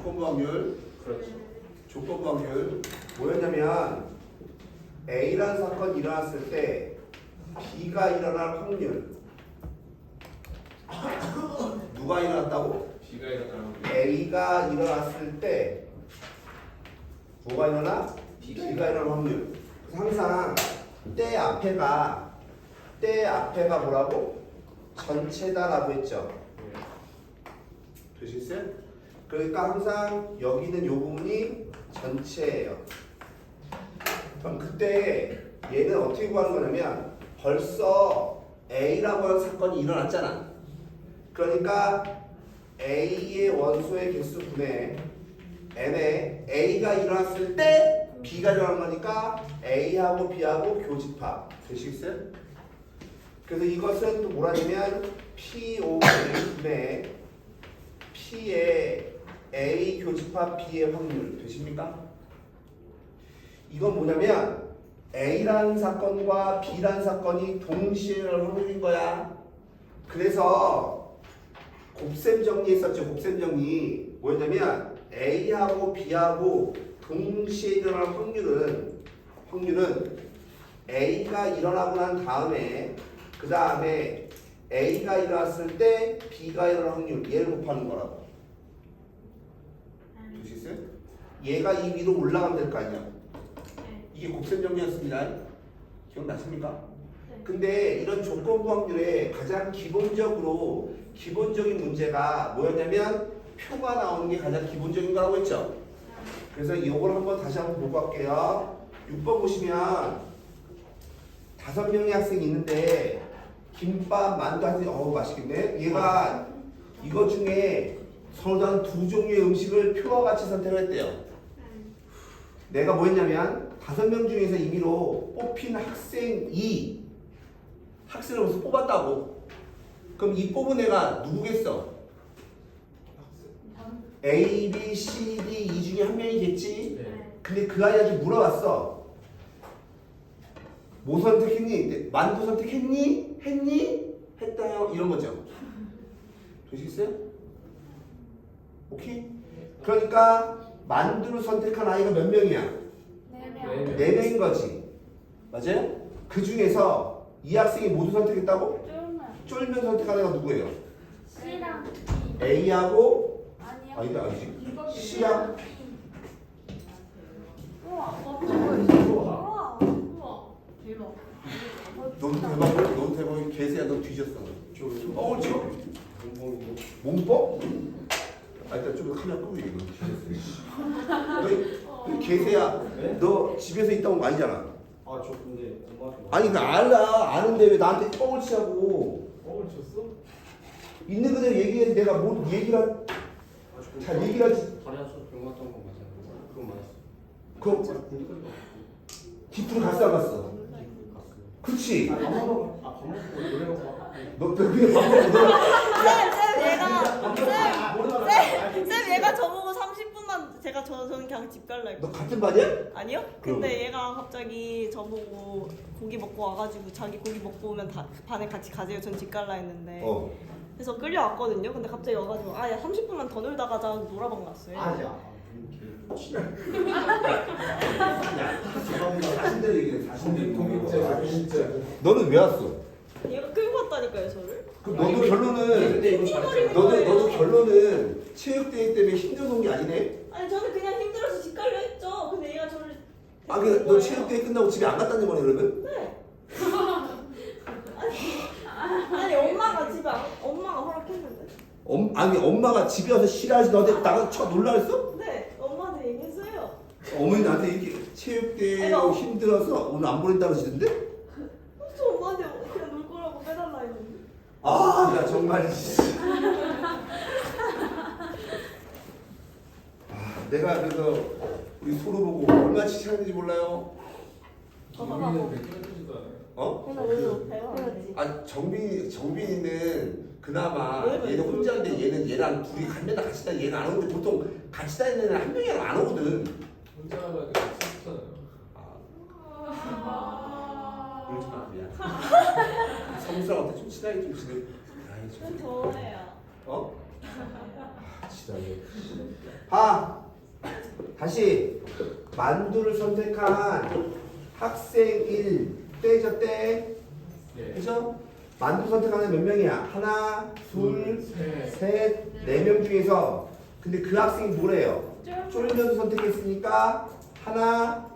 조건부 확률. 그렇죠. 조건부 확률 뭐였냐면 A라는 사건이 일어났을 때 B가 일어날 확률. 누가 일어났다고? B가 일어나는 A가 일어났을 때 뭐가 일어나? B가 B가 일어날 확률. 그래서 항상 때 앞에가 뭐라고? 전체다라고 했죠. 되시겠어요? 그러니까 항상 여기는 요 부분이 전체예요. 그럼 그때 얘는 어떻게 구하는 거냐면 벌써 A라고 하는 사건이 일어났잖아. 그러니까 A의 원소의 개수 분의 N에 A가 일어났을 때 B가 일어난 거니까 A하고 B하고 교집합. 되시겠어요? 그래서 이것은 또 뭐라냐면 PO분의 P의 A 교집합 B의 확률. 되십니까? 이건 뭐냐면 A라는 사건과 B라는 사건이 동시에 일어날 확률인 거야. 그래서 곱셈 정리했었죠. 곱셈 정리 뭐였냐면 A하고 B하고 동시에 일어날 확률은 A가 일어나고 난 다음에 그 다음에 A가 일어났을 때 B가 일어날 확률 얘를 곱하는 거라고. 되시겠어요? 얘가 이 위로 올라가면 될 거 아니야. 이게 곱셈 정리였습니다. 기억나십니까? 근데 이런 조건부 확률에 가장 기본적인 문제가 뭐였냐면 표가 나오는 게 가장 기본적인 거라고 했죠. 그래서 이걸 한번 다시 한번 보고 갈게요. 6번 보시면 5명의 학생이 있는데 김밥, 만두 하더니 맛있겠네. 얘가 이거 중에 서로 한 2종류의 음식을 표와 같이 선택을 했대요. 내가 뭐 했냐면 5명 중에서 임의로 뽑힌 학생이 학생을 벌써 뽑았다고. 그럼 이 뽑은 애가 누구겠어? A, B, C, D 이 중에 한 명이겠지? 네. 근데 그 아이한테 물어봤어. 뭐 선택했니? 만두 선택했니? 했니? 했다요? 이런 거죠. 되시겠어요? 오케이? 그러니까 만두를 선택한 아이가 몇 명이야? 4명. 4명인 거지. 맞아요? 그 중에서 이 학생이 모두 선택했다고? 쫄면 선택한 애가 누구예요? C랑 A하고 아니요. 아니지. C하고 우와. 우와. 우와. 대박. 너도 대박이 개새야. 너 뒤졌어. 너. 쳐. 몽법? 일단 좀 카메라 끄고 얘기해. 너 개새야. 네? 너 집에서 있다 온 거 아니잖아. 아, 저 근데 엄마한테 아니 그 알아. 아는데 왜 나한테 뻥을 치자고. 뻥을 쳤어? 있는 그대로 얘기해. 내가 뭘 얘기를 잘 얘기를 하지. 다리아서 병 갔던 거 맞아요. 그건 맞았어. 그럼 군대까지 기프로 갔어 안 갔어? 갔어요. 그치? 밥 먹고 노래 먹고 너 그게 밥 먹고 쌤 얘가 저보고 30분만 저는 그냥 집 갈라 너 했고. 같은 반이야? 아니요? 근데 얘가 갑자기 저보고 고기 먹고 와가지고 자기 고기 먹고 오면 반에 같이 가세요. 전 집 갈라 했는데. 그래서 끌려왔거든요. 근데 갑자기 와가지고 야 30분만 더 놀다 가자 하고 노라방 갔어요. 아니야. 자신대로 얘기해. 자신대로. 진짜. 너는 왜 왔어? 얘가 끌고 왔다니까요 저를. 그럼 너도 결론은 너도 결론은 체육대회 때문에 힘들어서 온 게 아니네? 아니 저는 그냥 힘들어서 집 갈려 했죠. 근데 얘가 저를 너 체육대회 끝나고 집에 안 갔다는 거네 그러면? 네. 아니 엄마가 허락했는데. 아니 엄마가 집에 와서 싫어하지 너한테 나가서 쳐 놀라 했어? 네 엄마한테 얘기했어요. 어머니 나한테 이렇게 체육대회 아니, 힘들어서 오늘 안 보낸다고 하시던데? 저 엄마한테 그냥 놀 거라고 빼달라 했는데. 나 정말 내가 그래서 우리 소로 보고 얼마나 칭찬했는지 몰라요? 우리는 왜 끊어지지도 않아요? 어? 내가 오늘 배웠는데. 정빈이는 그나마 왜 얘는 혼자인데 얘랑 둘이 맨날 같이 다니 얘는 안 오는데 보통 같이 다니는 애는 한 명이랑 안 오거든. 혼자 하면 슬프잖아요. 그러지 마 미안. 성수랑한테 좀 친하게 좀 지내. 전 좋아해요. 어? 지랄이야. 다시 만두를 선택한 학생 1 떼죠 떼. 예. 그죠? 만두 선택하는 몇 명이야? 하나, 둘, 셋. 셋, 4명 중에서 근데 그 학생이 뭐래요? 쫄면을 선택했으니까 하나,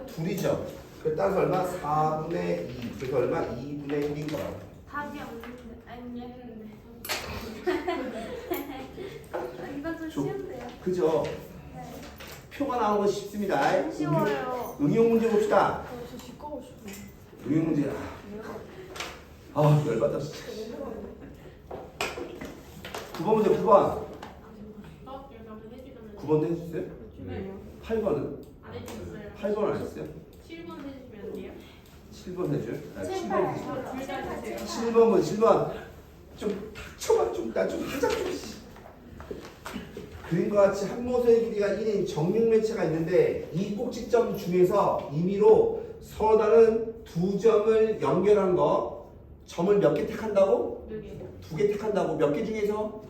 둘이죠. 그래 따라서 얼마? 4분의 2. 그래서 얼마? 2분의 1인 거야. 답이 없는데. 아니요. 이건 좀 좀- 쉬운데요. 그죠? 네. 표가 나오는 건 쉽습니다. 쉬워요. 응용 문제 봅시다. 저 뒷거울 싶어. 응용 문제. 아 열받아 진짜. 9번 문제 9번. 9번도 해주세요. 네. 8번은? 안 해주셨어요. 8번 안 했어요? 7번 해주시면 안 돼요? 7번 해줘요? 아, 7번. 7번. 둘다 해주세요. 7번은 7번. 좀 닥쳐봐 좀 나 좀 하자 좀. 씨. 그림과 같이 한 모서의 길이가 1인 정육 매체가 있는데 이 꼭지점 중에서 임의로 서로 다른 두 점을 연결한 거 점을 몇 개 택한다고? 여기. 2개 택한다고. 몇 개 중에서?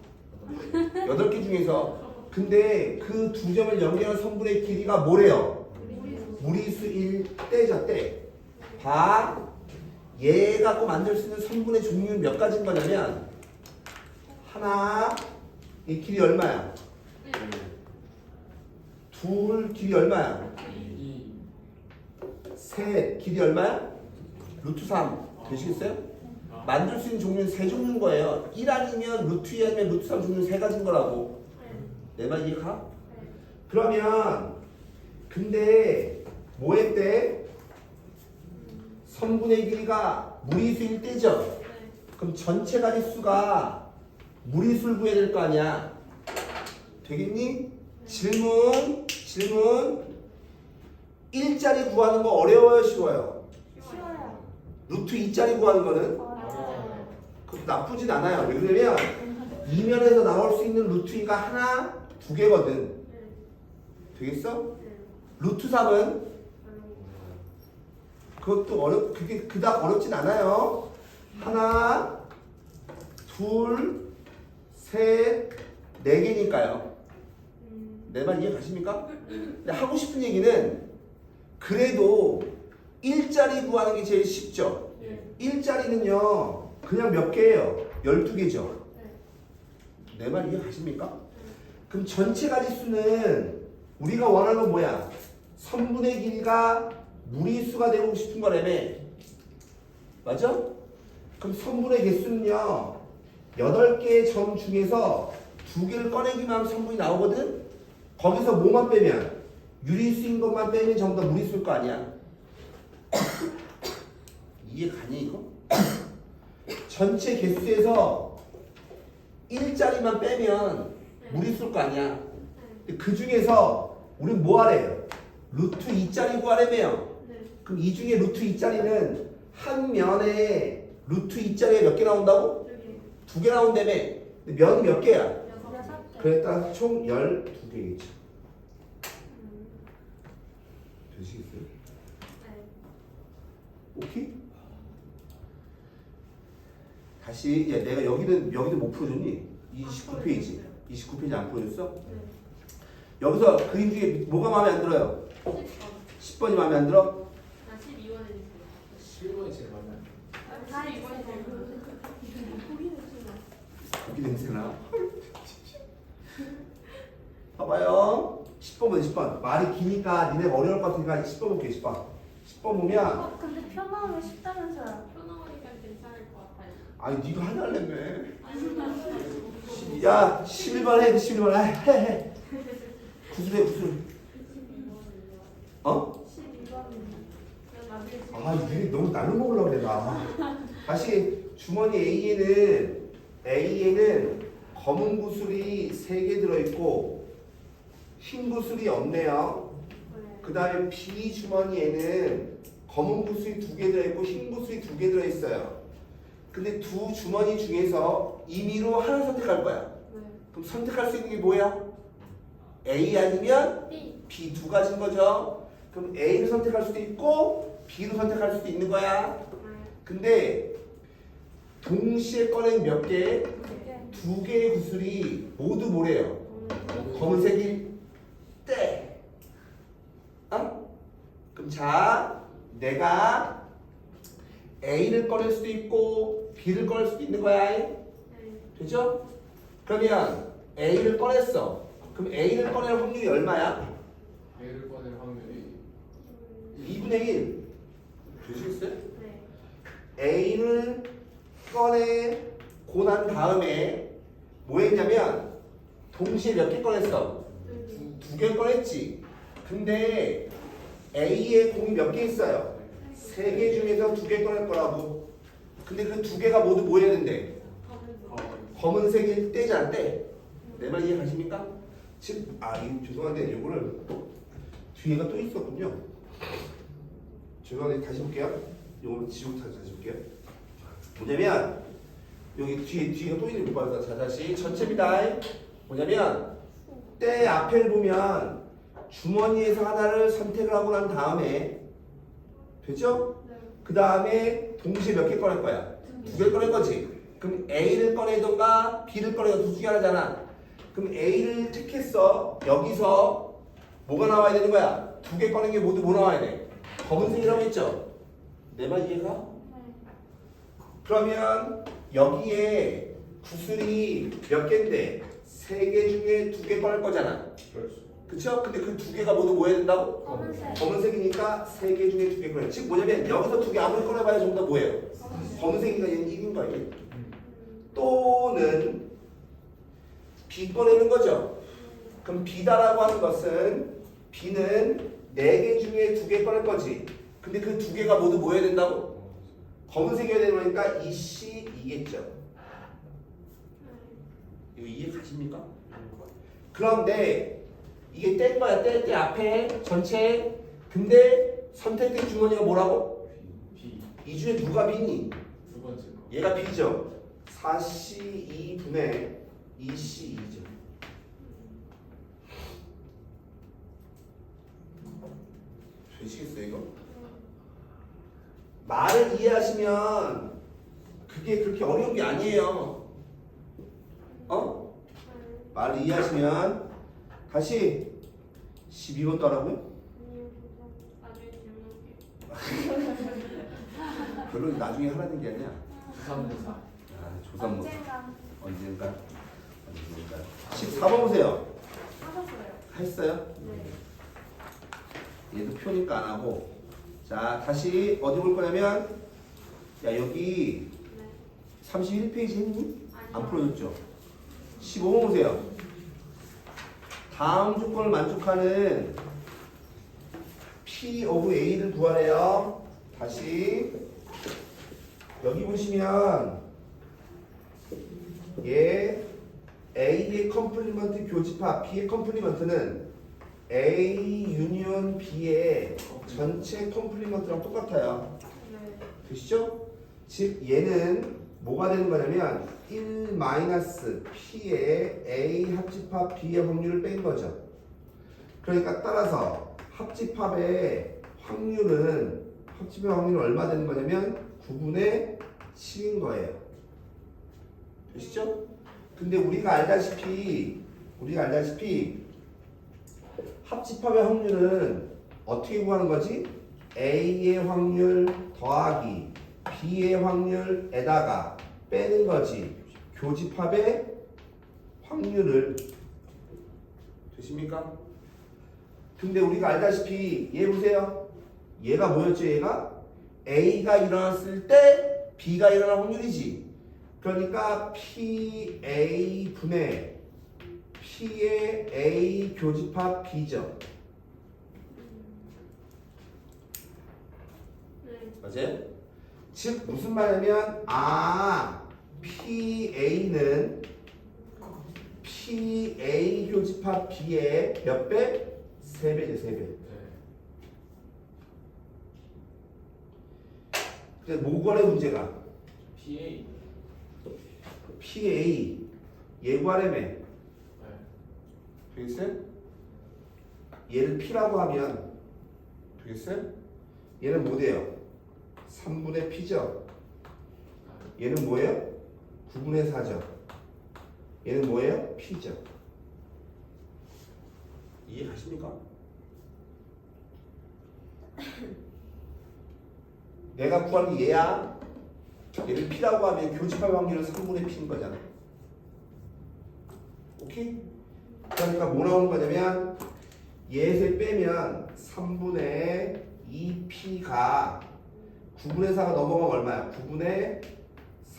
8개 중에서. 근데 그 두 점을 연결한 선분의 길이가 뭐래요? 무리수 1 떼죠 떼. 봐. 얘 갖고 만들 수 있는 선분의 종류는 몇 가지인 거냐면 하나 이 길이 얼마야? 둘 길이 얼마야? 이. 셋 길이 얼마야? 루트 3 되시겠어요? 만들 수 있는 종류는 세 종류인 거예요. 1 아니면 루트 2 아니면 루트 3 종류는 세 가지인 거라고. 내 말 이해가? 그러면 근데 뭐 했대? 선분의 길이가 무리수 1대죠? 그럼 전체 가지수가 무리수를 구해야 될 거 아니야? 되겠니? 질문 1짜리 구하는 거 어려워요 쉬워요? 쉬워요. 루트 2짜리 구하는 거는 그것도 나쁘진 않아요. 왜 그러냐면 이면에서 나올 수 있는 루트 2가 하나, 2개거든. 되겠어? 루트 3은 그것도 그게 그닥 어렵진 않아요. 하나, 둘, 셋, 4개니까요. 내 말 이해 가십니까? 근데 하고 싶은 얘기는 그래도 1짜리 구하는 게 제일 쉽죠. 예. 1짜리는요 그냥 몇 개예요? 12개죠. 내 말 이해 가십니까? 그럼 전체 가지수는 우리가 원하는 건 뭐야? 선분의 길이가 무리수가 되고 싶은 거라며. 맞아? 그럼 선분의 개수는요 8개의 점 중에서 2개를 꺼내기만 하면 선분이 나오거든? 거기서 뭐만 빼면? 유리수인 것만 빼면 전부 다 무리수일 거 아니야? 이해 가니 이거? 전체 개수에서 1짜리만 빼면 무리수일 거 아니야? 그 중에서 우린 뭐 하래요? 루트 2짜리 구하래매요. 그럼 이 중에 루트 2짜리는 한 면에 루트 2짜리가 몇 개 나온다고? 2개 나온다며. 근데 면이 몇 개야? 그래 따라서 총 12개겠죠. 되시겠어요? 오케이? 다시 야 내가 여기도 못 풀어줬니? 29페이지 29페이지 안 풀어줬어? 여기서 그림 중에 뭐가 마음에 안 들어요? 10번이 마음에 안 들어? 7번이 제일 많아요. 고기 냄새나? 봐봐요 10번 10번 말이 기니까 니네 어려울 것 같으니까 10번 볼게 10번 10번 보면 근데 표 나오면 쉽다면서요. 아니 네가 하나 할랬네 야 11번 해 11번 해 구슬해 구슬 어? 12번이요. 아 이게 너무 날로 먹으려고 그래 나 다시 주머니 A에는 검은 구슬이 3개 들어있고 흰 구슬이 없네요. 그 다음에 B 주머니에는 검은 구슬이 2개 들어있고 흰 구슬이 2개 들어있어요. 근데 두 주머니 중에서 임의로 하나 선택할 거야. 그럼 선택할 수 있는 게 뭐야? A 아니면 B 두 가지인 거죠. 그럼 A를 선택할 수도 있고 B를 선택할 수도 있는 거야. 근데 동시에 꺼낸 몇 개? 두 개의 구슬이 모두 뭐래요? 검은색이 때. 어? 그럼 자, 내가 A를 꺼낼 수도 있고 B를 꺼낼 수도 있는 거야. 되죠? 그러면 A를 꺼냈어. 그럼 A를 꺼낼 확률이 얼마야? A를 꺼낼 확률이 2분의 1. 되시겠어요? 네. A를 꺼내고 난 다음에 뭐 했냐면 동시에 몇 개 꺼냈어? 두 개 꺼냈지. 근데 A의 공이 몇 개 있어요? 세 개 중에서 두 개 꺼낼 거라고. 근데 그 두 개가 모두 뭐 해야 된대? 검은색일 때잖아, 때. 내 말 이해 가십니까? 즉, 죄송한데 요거를 뒤에가 또 있었군요. 죄송한데 다시 볼게요. 요거를 지우고 다시 볼게요. 뭐냐면 여기 뒤에가 또 있는 거 봐요. 자, 다시 전체입니다. 뭐냐면 때 앞에를 보면 주머니에서 하나를 선택을 하고 난 다음에 됐죠? 그 다음에 동시에 몇 개 꺼낼 거야? 두 개 꺼낼 거지. 그럼 A를 꺼내던가 B를 꺼내던가 둘 중에 하나잖아. 그럼 A를 택했어. 여기서 뭐가 나와야 되는 거야? 두 개 꺼낸 게 모두 뭐 나와야 돼? 검은색이라고 했죠? 내 말 이해가? 그러면 여기에 구슬이 몇 개인데 세 개 중에 두 개 꺼낼 거잖아. 그렇죠. 그쵸? 근데 그 두 개가 모두 뭐 해야 된다고? 검은색. 검은색이니까 세 개 중에 두 개 꺼내. 즉 뭐냐면 여기서 두 개 아무리 꺼내봐야 전부 다 뭐예요? 검은색이니까 얘는 1인 거야. 얘. 또는 B 꺼내는 거죠. 그럼 B다라고 하는 것은 B는 네 개 중에 두 개 꺼낼 거지. 근데 그 두 개가 모두 뭐 해야 된다고? 검은색이어야 되는 거니까 이 C 이겠죠. 이거 이해 가십니까? 그런데 이게 뗄 거야. 뗄 때 앞에 전체. 근데 선택된 주머니가 뭐라고? B 이 중에 누가 B니? 두 번째 거. 얘가 B죠. 4C2분의 2C2죠. 되시겠어요 이거? 말을 이해하시면 그게 그렇게 어려운 게 아니에요. 어? 말을 이해하시면 다시 12번 따라고요? 나중에 질문할게요. 별로 나중에 하라는 게 아니야. 조삼모사. 조삼모사. 언젠가 언젠가. 14번 보세요. 하셨어요. 했어요? 네. 얘도 표니까 안 하고. 자, 다시 어디 볼 거냐면 야, 여기 네. 31페이지 했니? 안 아니요. 풀어줬죠? 15번 보세요. 다음 조건을 만족하는 P of A를 구하래요. 다시 여기 보시면 얘 A의 컴플리먼트 교집합 B의 컴플리먼트는 A 유니온 B의 전체 컴플리먼트랑 똑같아요. 네. 되시죠? 즉 얘는 뭐가 되는 거냐면 1 마이너스 P의 A 합집합 B의 확률을 뺀 거죠. 그러니까 따라서 합집합의 확률은 얼마 되는 거냐면 9분의 7인 거예요. 되시죠? 근데 우리가 알다시피 합집합의 확률은 어떻게 구하는 거지? A의 확률 더하기 B의 확률에다가 빼는 거지. 교집합의 확률을. 되십니까? 근데 우리가 알다시피 얘 보세요. 얘가 뭐였죠? 얘가 A가 일어났을 때 B가 일어날 확률이지. 그러니까 PA 분의 P의 A 교집합 B죠. 네. 맞아요? 즉 무슨 말이냐면 PA는 PA 교집합 B의 몇 배? 3배죠, 3배. 네. 근데 모거래 문제가 PA. PA 예구하려면 네. 되겠어요? 얘를 P라고 하면 되겠어요? 얘는 뭐 돼요? 3분의 P죠? 얘는 뭐예요? 9분의 4죠? 얘는 뭐예요? P죠. 이해가십니까? 내가 구한 게 얘야. 얘를 P라고 하면 교집합 확률은 3분의 P인 거잖아. 오케이? 그러니까 뭐 나오는 거냐면 얘를 빼면 3분의 2P가 9분의 4가 넘어가면 얼마야? 9분의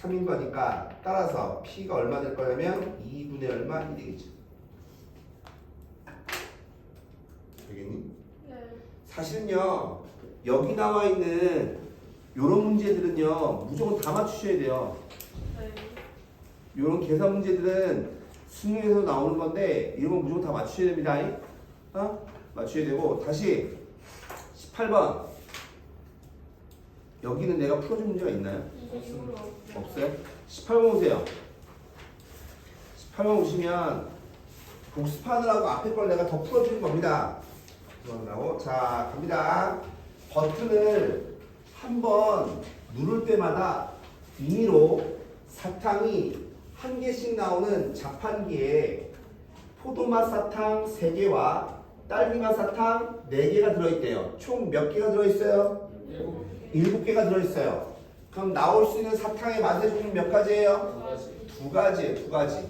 3인 거니까 따라서 P가 얼마 될 거냐면 2분의 얼마? 1 되겠죠. 되겠니? 네. 사실은요 여기 나와 있는 요런 문제들은요 무조건 다 맞추셔야 돼요. 네. 요런 계산 문제들은 수능에서 나오는 건데 이런 건 무조건 다 맞추셔야 됩니다. 맞추셔야 되고 다시 18번 여기는 내가 풀어준 문제가 있나요? 이 이후로 없어요? 18번 보세요. 18번 보시면 복습하느라고 앞에 걸 내가 더 풀어주는 겁니다. 그러고 자 갑니다. 버튼을 한번 누를 때마다 임의로 사탕이 한 개씩 나오는 자판기에 포도맛 사탕 3개와 딸기맛 사탕 4개가 들어있대요. 총 몇 개가 들어있어요? 7개가 들어있어요. 그럼 나올 수 있는 사탕의 맛의 종류는 몇 가지예요? 2가지. 2가지예요. 2가지.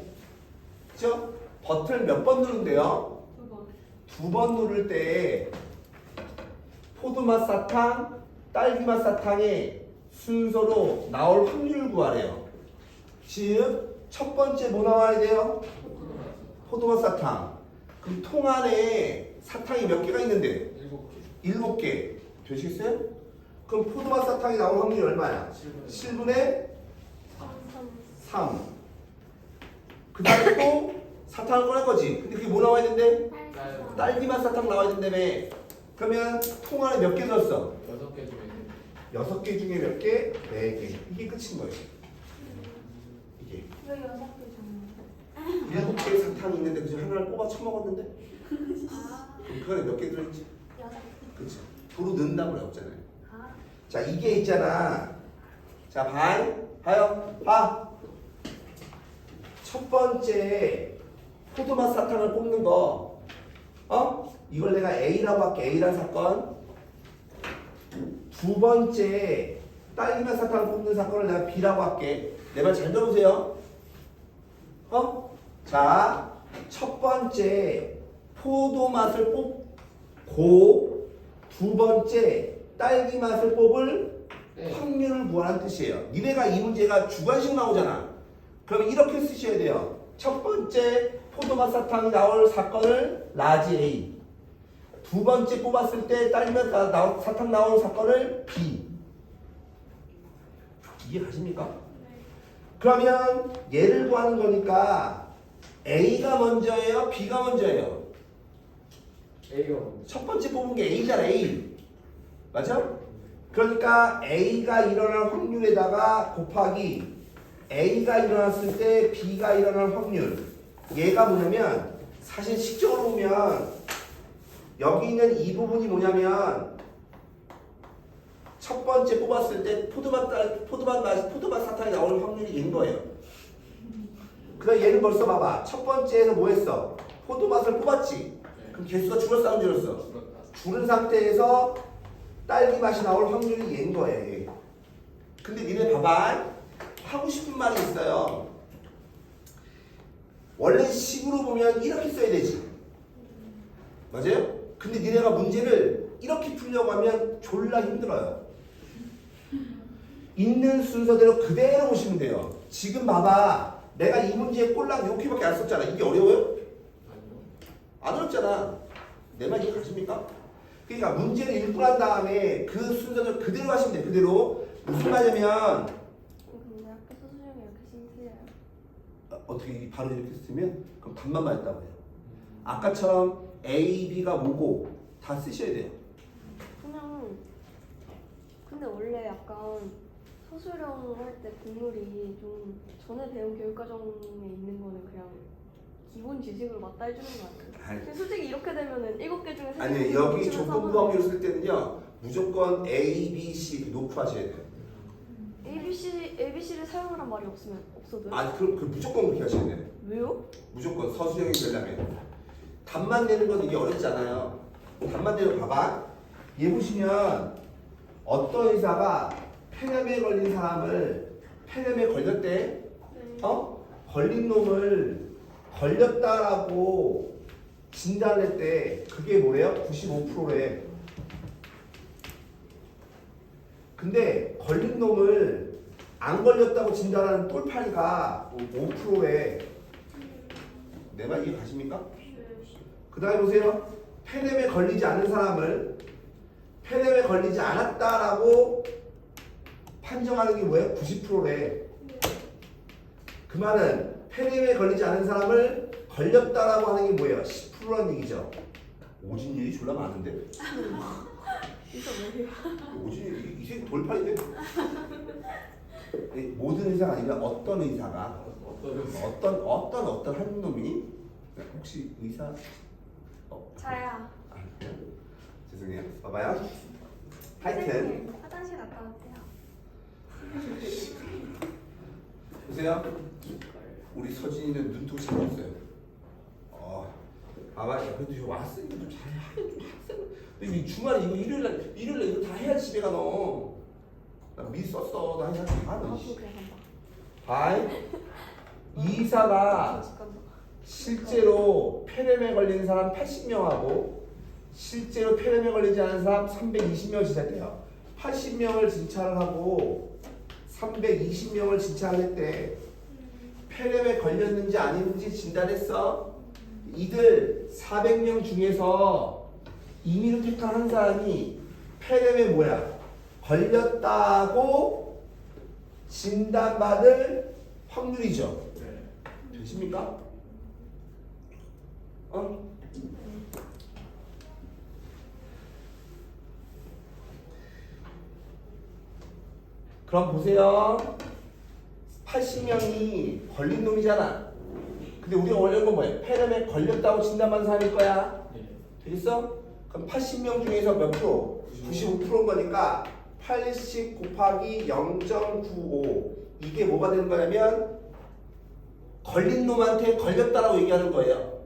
그죠? 버튼을 몇 번 누른대요? 2번. 2번 누를 때 포도맛 사탕, 딸기맛 사탕의 순서로 나올 확률을 구하래요. 즉 첫 번째 뭐 나와야 돼요? 포도맛 사탕. 그럼 통 안에 사탕이 몇 개가 있는데? 7개. 7개. 되시겠어요? 그럼 포도맛 사탕이 나올 확률이 얼마야? 7분의 3. 그 다음에 또 사탕을 꺼낼 거지. 근데 그게 뭐 나와야 된대? 딸기맛 사탕 나와야 된다며. 그러면 통 안에 몇 개 들었어? 6개 중에 6개 중에 몇 개? 4개. 이게 끝인 거예요. 이게. 왜 6개 정도? 7개의 사탕이 있는데 그중 하나를 뽑아 처먹었는데? 아. 그럼 그 안에 몇 개 들어있지? 6개. 그치. 도로 넣는다고 그랬잖아요. 아. 자, 이게 있잖아. 자, 봐요. 봐. 첫 번째 포도맛 사탕을 뽑는 거. 이걸 내가 A라고 할게. A란 사건. 두 번째 딸기맛 사탕을 뽑는 사건을 내가 B라고 할게. 내 말 잘 들어보세요. 자, 첫 번째 포도맛을 뽑고 두 번째 딸기 맛을 뽑을 확률을 구하라는 뜻이에요. 니네가 이 문제가 주관식 나오잖아. 그럼 이렇게 쓰셔야 돼요. 첫 번째 포도맛 사탕이 나올 사건을 라지 A. 두 번째 뽑았을 때 딸기맛 사탕 나올 사건을 B. 이해가십니까? 네. 그러면 얘를 구하는 거니까 A가 먼저예요? B가 먼저예요? A가 먼저. 첫 번째 뽑은 게 A잖아. A. 맞아? 그러니까 A가 일어날 확률에다가 곱하기 A가 일어났을 때 B가 일어날 확률. 얘가 뭐냐면 사실 식적으로 보면 여기 있는 이 부분이 뭐냐면 첫 번째 뽑았을 때 포도맛 사탕이 나오는 확률이 얘인 거예요. 그럼 얘는 벌써 봐봐. 첫 번째에서 뭐 했어? 포도맛을 뽑았지. 그럼 개수가 줄었어 안 줄었어? 줄었다. 줄은 상태에서 딸기 맛이 나올 확률이 얘인 거예요. 근데 니네 봐봐. 하고 싶은 말이 있어요. 원래 식으로 보면 이렇게 써야 되지. 맞아요? 근데 니네가 문제를 이렇게 풀려고 하면 졸라 힘들어요. 있는 순서대로 그대로 보시면 돼요. 지금 봐봐. 내가 이 문제에 꼴랑 이렇게밖에 안 썼잖아. 이게 어려워요? 아니요. 안 어렵잖아. 내 말 이해 가십니까? 그러니까 문제를 읽고 난 다음에 그 순서대로 그대로 하시면 돼. 그대로. 무슨 말이냐면 근데 학교 수수령이 이렇게 심플해요. 어떻게 바로 이렇게 쓰면 그럼 답만 맞았다고 해요. 아까처럼 A, B가 뭐고 다 쓰셔야 돼요. 그냥 근데 원래 약간 서술형 할 때 국물이 좀 전에 배운 교육과정에 있는 거는 그냥 기본 지식으로 맞다 해주는 거 아니에요? 근데 솔직히 이렇게 되면은 7개 중에 3개 아니 여기 조건부 확률 쓸 때는요 무조건 A, B, C 놓고 하셔야 돼요. ABC를 사용하란 말이 없어도요? 아, 그럼 무조건 그렇게 하셔야 돼요. 왜요? 무조건 서술형이 되려면 답만 내는 건 이게 어렵지 않아요. 답만 내는 거 봐봐. 얘 보시면 어떤 의사가 폐렴에 걸린 사람을 폐렴에 걸렸대. 걸린 놈을 걸렸다라고 진단했대. 그게 뭐래요? 95%래. 근데 걸린 놈을 안 걸렸다고 진단하는 똘파리가 5%래. 내 말 이해 가십니까? 그 다음에 보세요. 폐렴에 걸리지 않은 사람을 폐렴에 걸리지 않았다라고 판정하는 게 뭐예요? 90%래. 그 말은 폐렴에 걸리지 않은 사람을 걸렸다라고 하는 게 뭐예요? 10%라는 얘기죠. 오진율이 졸라 많은데. 이거 뭐예요? 오진율이 이 새끼 돌팔인데. 모든 의사가 아니라 어떤 의사가 어떤 한 놈이 혹시 의사? 자야. 아, 그래요? 죄송해요. 봐봐요. 하여튼 선생님, 화장실 갔다 왔대요. 보세요. 우리 서진이는 눈독 생겼어요. 봐봐. 그래도 이거 왔으니까 좀 잘하긴 좀 학생. 이 주말에 이거 일요일날 이거 다 해야 집에 가 너. 나 미리 썼어. 나 해야 돼. 나도 그래 간다. 바이. 이사가 집 간다. 실제로 폐렴에 걸린 사람 80명하고 실제로 폐렴에 걸리지 않은 사람 320명 진찰돼요. 80명을 진찰을 하고 320명을 진찰을 했대. 폐렴에 걸렸는지 아닌지 진단했어. 이들 400명 중에서 임의로 택한 한 사람이 폐렴에 걸렸다고 진단받을 확률이죠. 되십니까? 그럼 보세요. 80명이 걸린 놈이잖아. 근데 우리가 원하는 건 뭐예요? 폐렴에 걸렸다고 진단받은 사람일 거야. 되겠어? 그럼 80명 중에서 몇 프로? 95%인 거니까 80 곱하기 0.95 이게 뭐가 되는 거냐면 걸린 놈한테 걸렸다라고 얘기하는 거예요.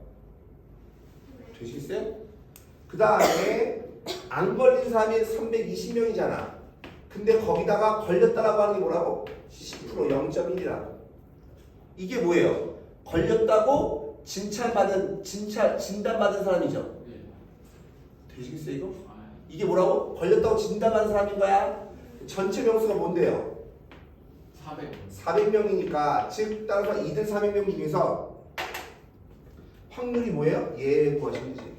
되시겠어요? 그 다음에 안 걸린 사람이 320명이잖아. 근데 거기다가 걸렸다라고 하는 게 뭐라고? 10% 0.1이라고. 이게 뭐예요? 걸렸다고 진단받은 사람이죠. 되시겠어요 이거? 이게 뭐라고? 걸렸다고 진단받은 사람인 거야. 전체 명수가 뭔데요? 400명이니까 즉 따라서 이들 400명 중에서 확률이 뭐예요? 얘 구하시면 되지.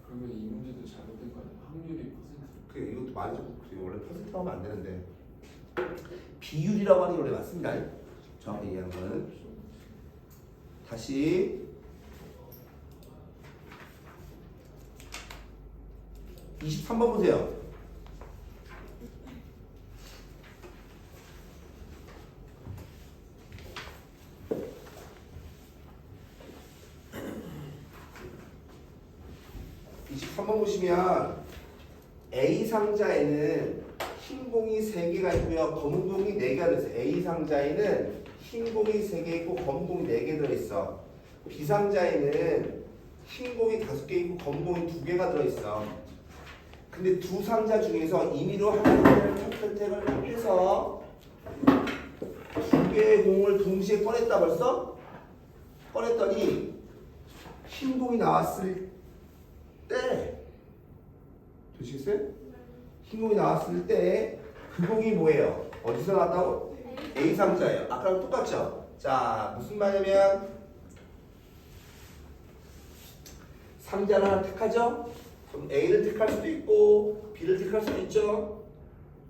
그러면 이 문제도 잘못된 거 아니야? 확률이 퍼센트. 그래 이것도 말이 좀 그래. 원래 퍼센트 하면 안 되는데 비율이라고 하는 게 원래 맞습니다. 정확히 얘기하는 거는 다시 23번 보세요. 보시면 A 상자에는 흰 공이 3개가 있고요. 검은 공이 4개가 들어있어요. A 상자에는 흰 공이 3개 있고 검은 공이 4개 들어있어. B 상자에는 흰 공이 5개 있고 검은 공이 2개가 들어있어. 근데 두 상자 중에서 임의로 한 선택을 해서 2개의 공을 동시에 꺼냈다 벌써? 꺼냈더니 흰 공이 나왔을 때 되시겠어요? 흰 공이 나왔을 때 그 공이 뭐예요? 어디서 나왔다고? A 상자예요. 아까랑 똑같죠? 자, 무슨 말이냐면 상자를 하나 택하죠? 그럼 A를 택할 수도 있고 B를 택할 수도 있죠?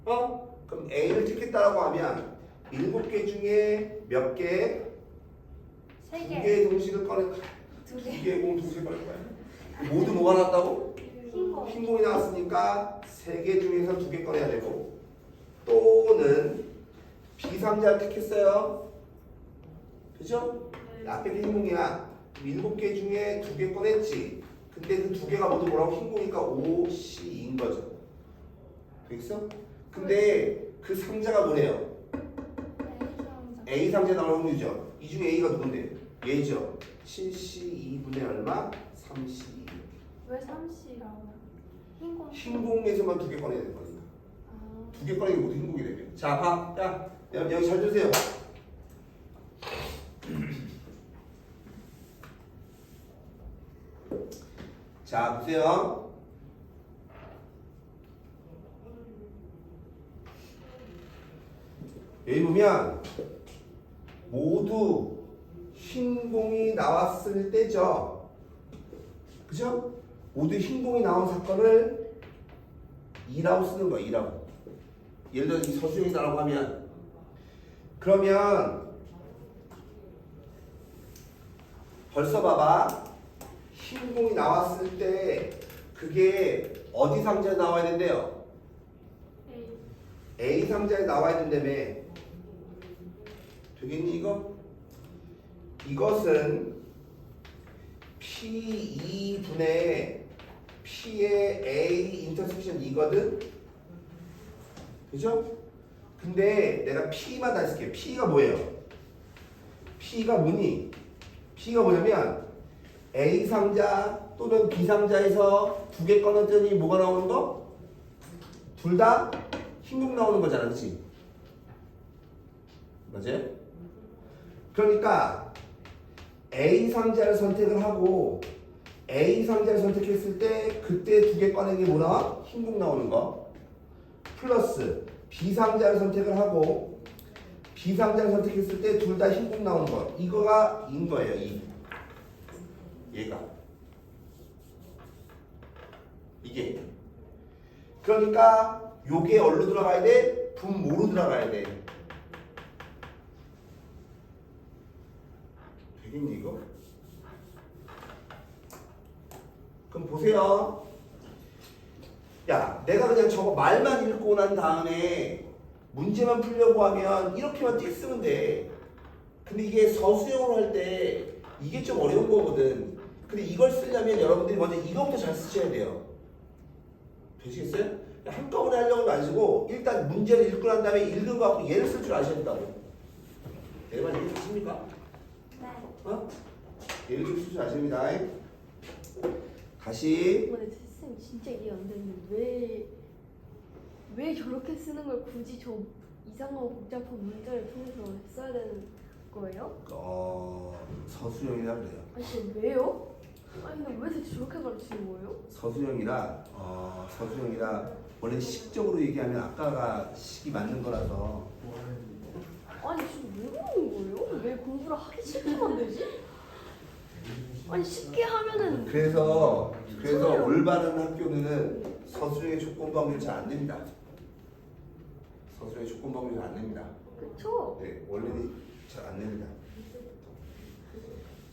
그럼 A를 택했다라고 하면 7개 중에 몇 개? 2개의 동식을 꺼내 2개의 공 동시에 꺼낼 거야. 모두 뭐가 나왔다고? 흰 공이 나왔으니까 3개 중에서 2개 꺼내야 되고 또는 B3자를 택했어요. 그죠? 앞에 흰 공이야. 7개 중에 2개 꺼냈지. 근데 그 2개가 모두 뭐라고? 흰 공이니까 5C인 거죠. 되겠어? 근데 그 상자가 뭐래요? A 상자 나올 확률이죠. 이 중에 A가 누군데? 얘죠. 72분의 얼마? 32. 왜 3C라고요? 흰공. 흰공에서만 2개 꺼내야 되는 거니까. 아, 2개 꺼내기 모두 흰공이 되면. 자, 봐. 야, 여기 잘 주세요. 자, 보세요. 여기 보면 모두 흰 공이 나왔을 때죠. 그죠? 모두 흰 공이 나온 사건을 2라고 쓰는 거야. 2라고. 예를 들어 이 서수형이다라고 하면 그러면 벌써 봐봐. 흰 공이 나왔을 때 그게 어디 상자에 나와야 된대요? A 상자에 나와야 된다며. 되겠니 이거? 이것은 P2분의 P의 A 인터섹션 이거든? 그죠? 근데 내가 P만 다 쓸게요. P가 뭐예요? P가 뭐니? P가 뭐냐면 A 상자 또는 B 상자에서 2개 꺼냈더니 뭐가 나오는 거? 둘 다 흰공 나오는 거잖아, 그치? 맞아요? 그러니까 A 상자를 선택을 하고 A 상자를 선택했을 때 그때 2개 꺼내는 게 뭐 나와? 흰공 나오는 거 플러스 B 상자를 선택을 하고 B 상자를 선택했을 때 둘 다 흰공 나오는 거 이거가 인 거예요. 이 얘가 이게 그러니까 요게 어디로 들어가야 돼? 분모로 들어가야 돼. 되겠니 이거? 그럼 보세요. 야, 내가 그냥 저거 말만 읽고 난 다음에 문제만 풀려고 하면 이렇게만 띡 쓰면 돼. 근데 이게 서술형으로 할 때 이게 좀 어려운 거거든. 근데 이걸 쓰려면 여러분들이 먼저 이거부터 잘 쓰셔야 돼요. 되시겠어요? 한꺼번에 하려고 안 쓰고 일단 문제를 읽고 난 다음에 읽은 거 갖고 얘를 쓸 줄 아셔야 된다고. 내 말 이해되십니까? 네. 어? 얘를 좀 쓸 줄 아십니다. 다시 근데 쌤 진짜 이해 안 되는데 왜 저렇게 쓰는 걸 굳이 저 이상하고 복잡한 문제를 통해서 써야 되는 거예요? 서술형이라 그래요. 아니 근데 왜요? 아니 근데 왜 대체 저렇게 가르치는 거예요? 서술형이라 원래 식적으로 얘기하면 아까가 식이 맞는 거라서 아니 지금 왜 그러는 거예요? 왜 공부를 하기 싫게 만들지? 아니 쉽게 하면은 그래서 서술형. 올바른 학교는 서술형의 조건 범위를 잘 안 됩니다. 서술형의 조건 범위를 안 냅니다. 그쵸? 네, 원래는 잘 안 냅니다.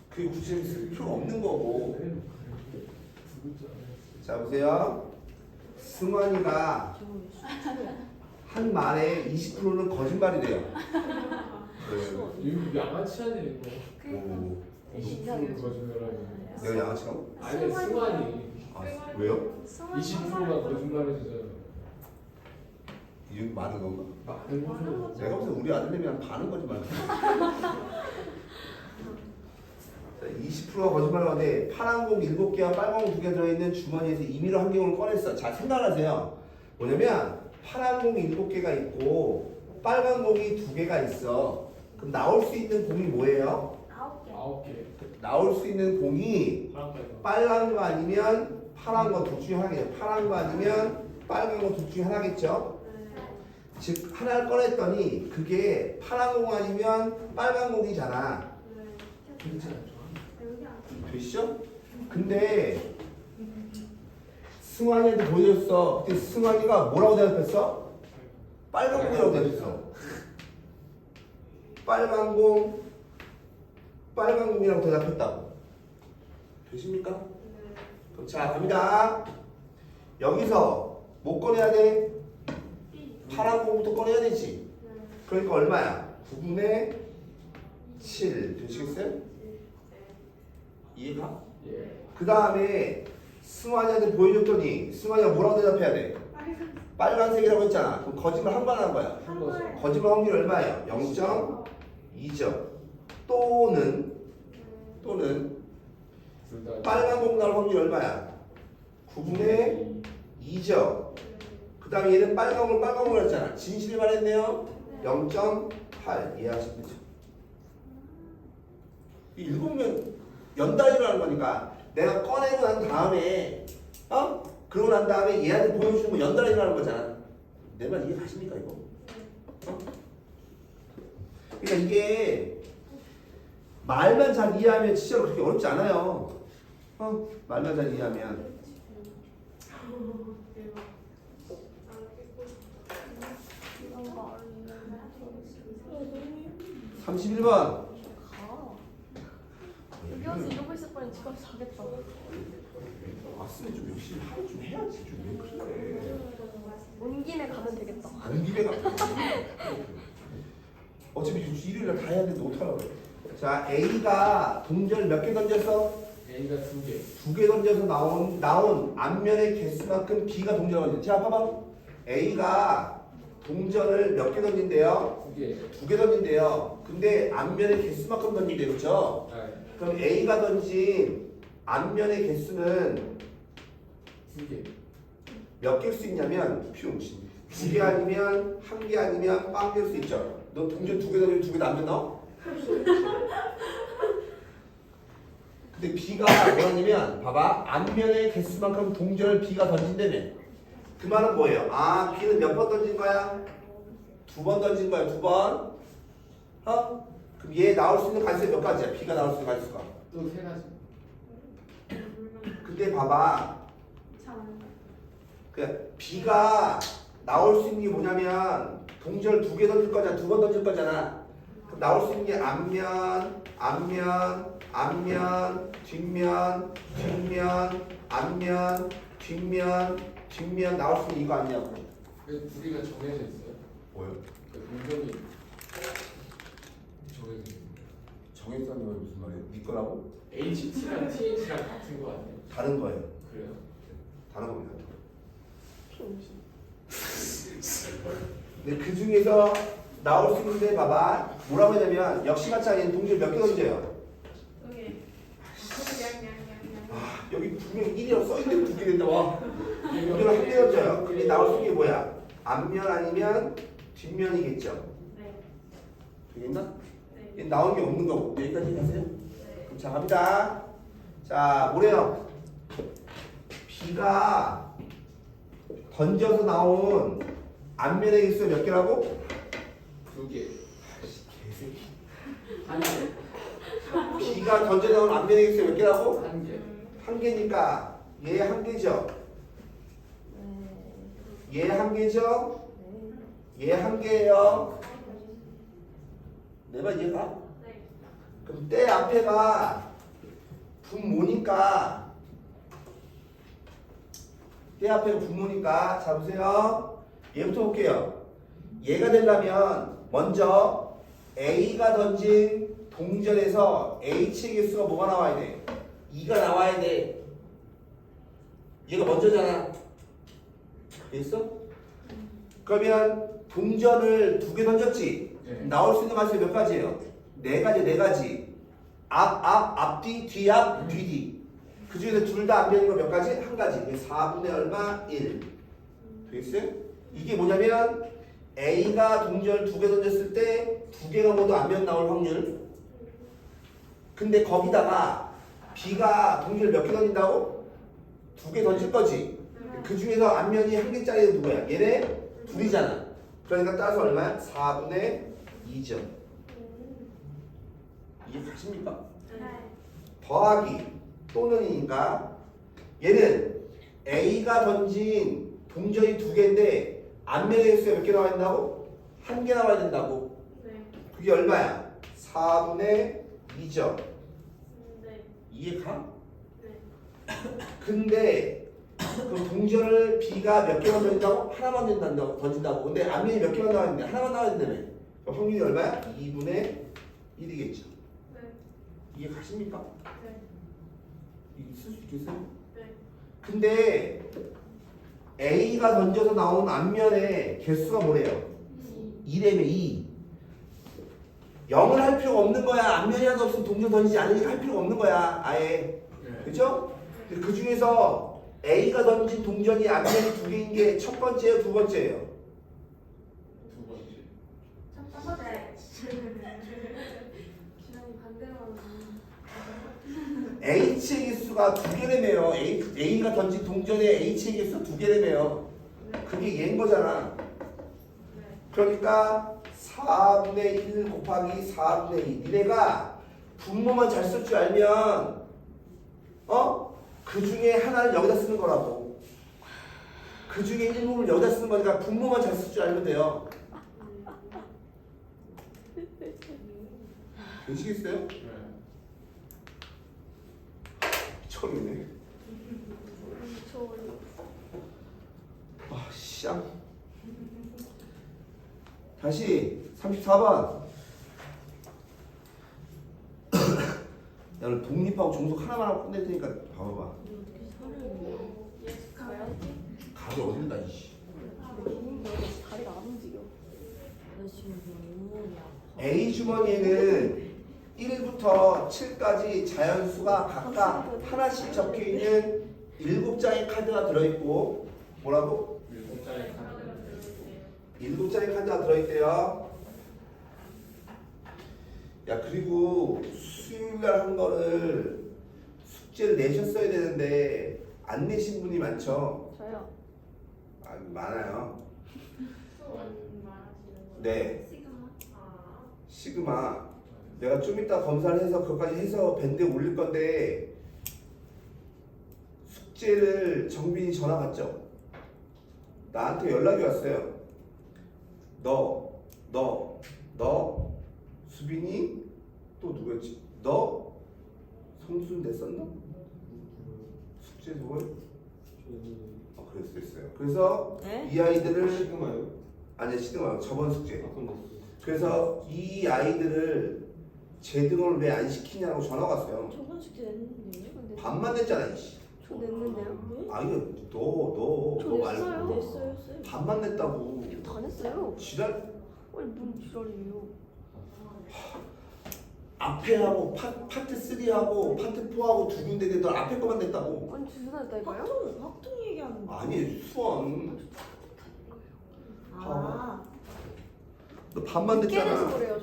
그게 굳이 쓸 필요가 없는 거고. 자 보세요. 승환이가 한 말에 20%는 거짓말이래요. 네. 이거 양아치 아니야 이거. 오, 20% 거짓말하고. 내가 양아치라고? 아니 승환이 아, 왜요? 20%가 거짓말해주잖아. 이게 많은 건가? 많은 거죠. 내가 무슨 우리 아들내미랑 반은 거짓말. 20%가 거짓말을 하는데 파란 공 7개와 빨간 공 2개 들어있는 주머니에서 임의로 한 개를 꺼냈어. 자 생각하세요. 뭐냐면 파란 공이 7개가 있고 빨간 공이 2개가 있어. 그럼 나올 수 있는 공이 뭐예요? 9개. 9개. 나올 수 있는 공이 빨간 거 아니면 파란 거 둘 중에 하나겠죠. 파란 거 아니면 빨간 거 둘 중에 하나겠죠. 즉 하나를 꺼냈더니 그게 파란 공 아니면 빨간 공이잖아. 되시죠? 근데 승환이한테 보여줬어. 그때 승환이가 뭐라고 대답했어? 빨간 공이라고 대답했어. 빨간 공이라고 대답했다고. 되십니까? 그럼 자 갑니다. 여기서 뭐 꺼내야 돼? 파란 공부터 꺼내야 되지. 그러니까 얼마야? 9분의 7 되시겠어요? 이해가? 예. 그 다음에 승환이한테 보여줬더니 승환이가 뭐라고 대답해야 돼? 빨간색이라고 했잖아. 그럼 거짓말 한 번 한 거야. 한 거죠. 거짓말 확률 얼마예요? 0.2죠. 또는 둘다 빨간 공 나올 확률 얼마야? 9분의 2죠. 그 다음에 얘는 빨간 걸 했잖아. 진실을 말했네요. 0.8 이해하시면 되죠. 읽으면 연단위로 하는 거니까 내가 꺼내고 난 다음에 그러고 난 다음에 얘한테 보여주는 거 연단위로 하는 거잖아. 내 말 이해 가십니까 이거? 그러니까 이게 말만 잘 이해하면 진짜로 그렇게 어렵지 않아요. 말만 잘 이해하면. 이런 거 알면 31번. 가. 여기 와서 이러고 있을 바엔 집에 가서 자겠다. 왔으면 좀 열심히 하고 좀 해야지. 좀왜 그래. 온 김에 가면 되겠다. 안 기대가. 어차피 일요일날 다 해야 되는데 어떡하라고 그래. 자, A가 동전을 몇 개 던졌어? A가 2개. 2개 던져서 나온 앞면의 개수만큼 B가 동전을 던졌어. 자, 봐봐. A가 동전을 몇 개 던진대요? 2개. 2개 던진대요. 근데 앞면의 개수만큼 던진대요. 그렇죠? 네. 그럼 A가 던진 앞면의 개수는 2개. 몇 개일 수 있냐면 피용신 2개 아니면 1개 아니면 빵 될 수 있죠. 너 동전 2개 던지면 2개 남면 나와? 근데 B가 뭐냐면 봐봐 앞면의 개수만큼 동전을 B가 던진다며. 그 말은 뭐예요? 아 B는 몇 번 던진 거야? 2번 던진 거야. 2번. 그럼 얘 나올 수 있는 가지수가 몇 가지야? B가 나올 수 있는 가지수가. 또 3가지. 근데 봐봐 그 B가 나올 수 있는 게 뭐냐면 동전을 2개 던질 거잖아. 2번 던질 거잖아. 그럼 나올 수 있는 게 앞면, 뒷면, 앞면, 뒷면 나올 수 있는 이거 아니냐고. 그 둘이가 정해져 있어요? 뭐요? 그 동전이 정해져 있어요. 정했다는 건 무슨 말이에요? 네 거라고? HT랑 TH랑 같은 거 아니에요? 다른 거예요. 그래요? 다른 겁니다. 피용신. 근데 그 중에서 나올 수 있는데 봐봐 뭐라고 하냐면 역시 마찬가지로 동전 몇 개 던져요? 여기 분명히 1이라고 써있는데 2개 된다 와. 동전을 한 개 던져요. 근데 나올 수 있는 게 뭐야? 앞면 아니면 뒷면이겠죠. 되겠나? 얘 나온 게 없는 거고 여기까지 가세요? 그럼 자 갑니다. 자 뭐래요? B가 던져서 나온 앞면의 개수가 몇 개라고? 2개. 개새끼. 1개. B가 던져 나온 앞면의 개수가 몇 개라고? 1개. 한 개니까 얘 한 개죠. 네. 얘 한 개죠. 네. 얘 한 개예요. 내 말 이해가? 그럼 때 앞에가 분모니까 때 앞에가 분모니까 자 보세요. 얘부터 볼게요. 얘가 되려면 먼저 A가 던진 동전에서 H의 개수가 뭐가 나와야 돼? 2가 나와야 돼. 얘가 먼저잖아. 됐어? 그러면 동전을 2개 던졌지? 네. 나올 수 있는 가수가 몇 가지예요? 4가지, 4가지. 앞뒤, 뒤앞, 뒤뒤. 그 중에서 둘 다 안 되는 거 몇 가지? 한 가지. 4분의 얼마? 1. 되겠어요? 이게 뭐냐면 A가 동전을 2개 던졌을 때 2개가 모두 앞면 나올 확률. 근데 거기다가 B가 동전을 몇 개 던진다고? 2개 던질 거지. 그 중에서 앞면이 한 개짜리는 누구야? 얘네 둘이잖아. 그러니까 따라서 얼마야? 4분의 2죠. 이해 가십니까? 더하기 또는이니까 얘는 A가 던진 동전이 2개인데 앞면의 개수가 몇 개 나와야 된다고? 1개 나와야 된다고. 그게 얼마야? 4분의 2죠. 이해가? 근데 그 동전을 B가 몇 개만 던진다고? 하나만 던진다고. 근데 앞면이 몇 개만 나와야 되는데 하나만 나와야 된다며. 그럼 확률이 얼마야? 2분의 1이겠죠. 이해 가십니까? 이게 있을 수 있겠어요? 근데 A가 던져서 나온 앞면에 개수가 뭐래요? 2래며 2. 0을 할 필요가 없는 거야. 앞면이 하나도 없으면 동전 던지지 않으니까 할 필요가 없는 거야. 아예. 네. 그죠? 그 중에서 A가 던진 동전이 앞면이 두 개인 게 첫 번째예요, 두 번째예요? 두 번째. 첫 번째. 기량이 반대로 하는. H의 개수가 두 개래매요. A가 던진 동전에 H의 개수가 두 개래매요. 그게 얘인 거잖아. 그러니까 4분의 1 곱하기 4분의 2. 니네가 분모만 잘 쓸 줄 알면 그 중에 하나를 여기다 쓰는 거라고. 그 중에 일부분을 여기다 쓰는 거니까 분모만 잘 쓸 줄 알면 돼요. 되시겠어요? 네. 처음이네. 저 아, 쌍. 다시 34번. 나는 독립하고 종속 하나만 하고 끝낼 테니까 봐봐봐. 가요? 가게 어딜 가, 이씨. 다리가 안 움직여. A 주머니에는 1부터 7까지 자연수가 각각 하나씩 적혀 있는 7장의 카드가 들어있고, 뭐라고? 7장의 카드. 7장의 카드가 들어있대요. 야, 그리고 수요일날 한 거를 숙제를 내셨어야 되는데 안 내신 분이 많죠? 저요. 아, 많아요. 네. 시그마. 내가 좀 이따 검사를 해서 그것까지 해서 밴드에 올릴 건데 숙제를 정빈이 전화 갔죠? 나한테 연락이 왔어요. 너 수빈이 또 누구였지? 너 성순 됐었나? 숙제 저걸? 그랬어요. 그래서 네? 이 아이들을 시그마요? 아니 시그마 저번 숙제. 아, 그럼 그래서 이 아이들을 재등을 왜 안 시키냐고 전화가 왔어요. 저번 숙제 냈는데요? 반만 냈잖아 이씨. 저 냈는데요? 아 이거 너 저 말고 냈어요. 냈어요, 쌤. 반만 냈다고. 다 냈어요. 지랄. 아니 뭔 지랄이에요? 앞에 하고 파트 3하고 파트 4하고 두 군데인데 너 앞에 거만 냈다고. 아니 주사 했다니까요? 학통 얘기하는 거. 아니 수원. 아, 너 반만 늦게 내서 냈잖아. 그래요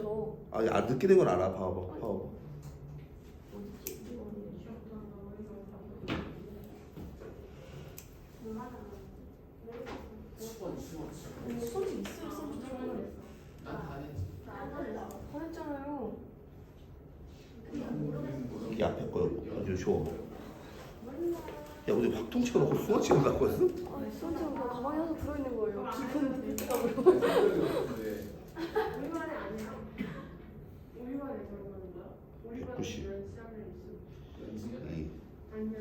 저. 아니 늦게 된 건 알아. 봐봐. 손이 있어요 쌤. 난다 냈지. 다 했잖아요. 이 앞에 거 아주 좋아. 야 우리 확통 치워놓고 수원 치고 갖고 왔어? 아 쌤 저 가방에 하나 들어있는 거예요. 기분 불편함으로. 네. 우리만에 안 해요. 우리만에 들어가는 거야? 우리만에 190. 이런 시간을 있어. 이 아니야,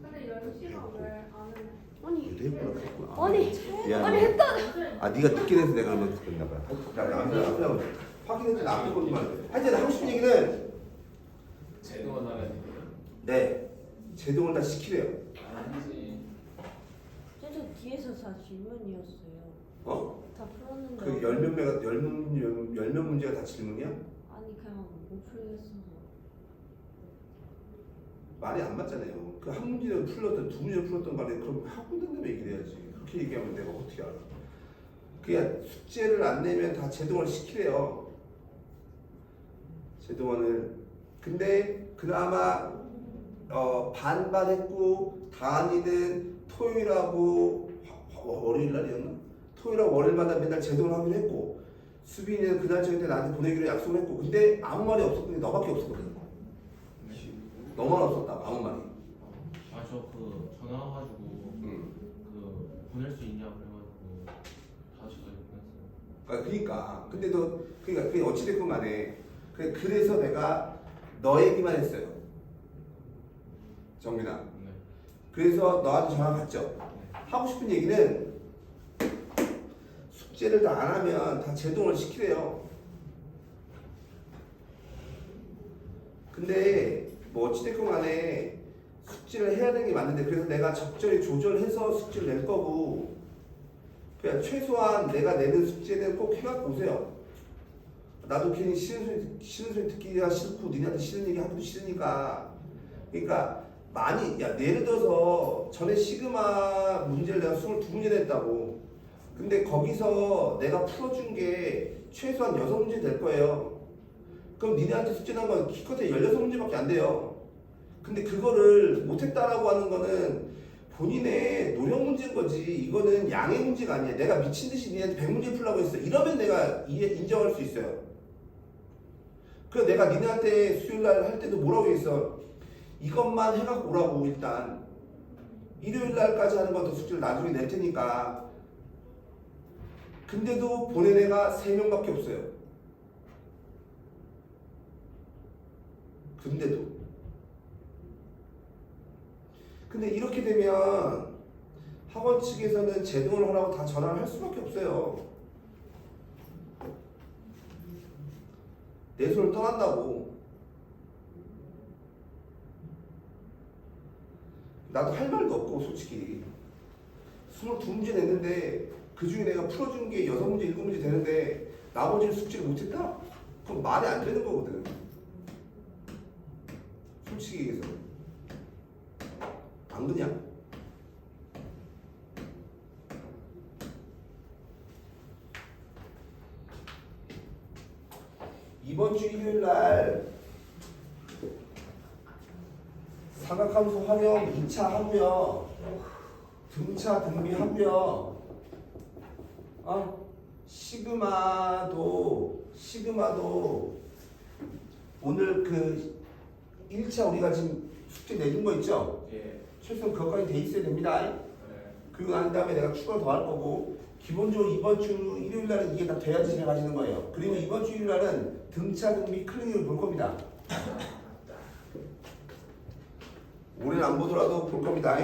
근데 연시가 왜안 해? 아니 내일보다 그랬구나. 아니 미안해. 아니 했다. 아 네가 늦게 돼서 내가 그러면 그랬나 봐. 나 앞에 확인했더니 앞에 것만 돼. 하여튼 하고 싶은 얘기는 제동원 하라는 네 제동을 다 시키래요. 아니지. 그래서 뒤에서 다 질문이었어요. 어? 다 풀었는데. 그 열몇 문제가 다 질문이야? 아니 그냥 못 풀겠어서. 말이 안 맞잖아요. 그 한 문제를 풀었던 두 문제를 풀었던 간에 그럼 학원 된다면 얘기를 해야지. 그렇게 얘기하면 내가 어떻게 알아? 그냥 숙제를 안 내면 다 제동을 시키래요. 제동원을. 근데 그나마 반반했고 다은이는 토요일하고 월요일 날이었나? 토요일하고 월요일마다 맨날 제동을 하기로 했고 수빈이는 그날 저녁 때 나한테 보내기로 약속을 했고 근데 아무 말이 없었더니 너밖에 없었거든. 너만 없었다 아무 말이. 아 저 그 전화 와가지고 응. 그 보낼 수 있냐 그래가지고 5시까지 보냈어요. 그러니까 근데 너 그러니까 그게 어찌됐건 간에 그래서 내가 너 얘기만 했어요. 정민아. 네. 그래서 너한테 전화 갔죠. 하고 싶은 얘기는 숙제를 다 안 하면 다 제동을 시키래요. 근데 뭐 어찌됐건 간에 숙제를 해야 되는 게 맞는데 그래서 내가 적절히 조절해서 숙제를 낼 거고 그냥 최소한 내가 내는 숙제는 꼭 해갖고 오세요. 나도 괜히 싫은 소리 듣기가 싫고 니네한테 싫은 얘기 하기도 싫으니까 그러니까 많이 예를 들어서 전에 시그마 문제를 내가 22문제 냈다고 근데 거기서 내가 풀어준 게 최소한 6문제 될 거예요. 그럼 니네한테 숙제 난 건 기껏해 16문제밖에 안 돼요. 근데 그거를 못했다라고 하는 거는 본인의 노력 문제인 거지 이거는 양의 문제가 아니야. 내가 미친 듯이 니네한테 100문제 풀라고 했어. 이러면 내가 인정할 수 있어요. 그래서 내가 니네한테 수요일날 할 때도 뭐라고 했어? 이것만 해갖고 오라고 일단 일요일날까지 하는 것도 숙제를 나중에 낼 테니까 근데도 보낸 애가 3명밖에 없어요. 근데 이렇게 되면 학원 측에서는 제동을 하라고 다 전화를 할 수밖에 없어요. 내 손을 떠난다고. 나도 할 말도 없고 솔직히 22문제 냈는데 그 중에 내가 풀어준 게 6문제, 7문제 되는데 나머지는 숙제를 못했다? 그럼 말이 안 되는 거거든. 솔직히 얘기해서 안 그냥 이번 주 일요일날 삼각함수 활용 2차 하고요. 등차 등비 하고요. 시그마도 오늘 그 1차 우리가 지금 숙제 내준 거 있죠? 예. 최소한 그것까지 돼 있어야 됩니다. 네. 그리고 난 다음에 내가 추가로 더 할 거고 기본적으로 이번 주 일요일 날은 이게 다 돼야지 진행하시는 거예요. 그리고 이번 주 일요일 날은 등차 등비 클리닉을 볼 겁니다. 올해는 안 보더라도 볼 겁니다.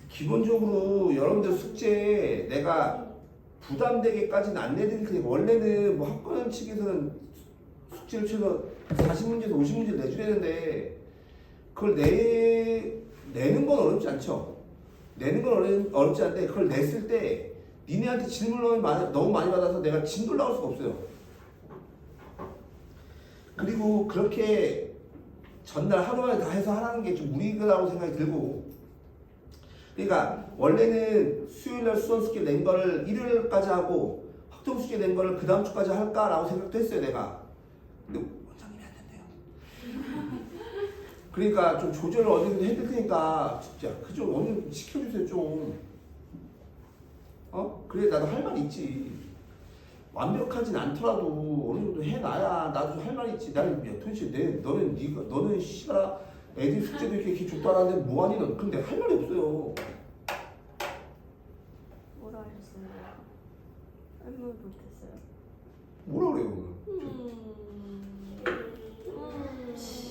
기본적으로 여러분들 숙제 내가 부담되게까지는 안 내드릴 테니까 원래는 뭐 학원 측에서는 숙제를 최소 40문제에서 50문제를 내주려는데 그걸 내는 건 어렵지 않죠. 내는 건 어렵지 않은데 그걸 냈을 때 니네한테 질문을 너무 많이 받아서 내가 진도를 나올 수가 없어요. 그리고 그렇게 전날 하루 만에 다 해서 하라는 게 좀 무리라고 생각이 들고 그러니까 원래는 수요일날 수원 숙제 낸 거를 일요일까지 하고 학점 숙제 낸 거를 그 다음 주까지 할까라고 생각도 했어요 내가. 근데 원장님이 안 된대요. 그러니까 좀 조절을 어디든 해드릴 테니까 진짜 그 좀 어느 정도 시켜주세요 좀. 그래 나도 할 말 있지. 완벽하진 않더라도 어느 정도 해놔야 나도 할 말 있지. 나는 야 도대체 너는 씨발 애들 숙제도 이렇게 줬다라는데 뭐하니 넌. 근데 할 말이 없어요. 뭐라 하셨어요? 아무 말 못했어요. 뭐라 그래요 오늘.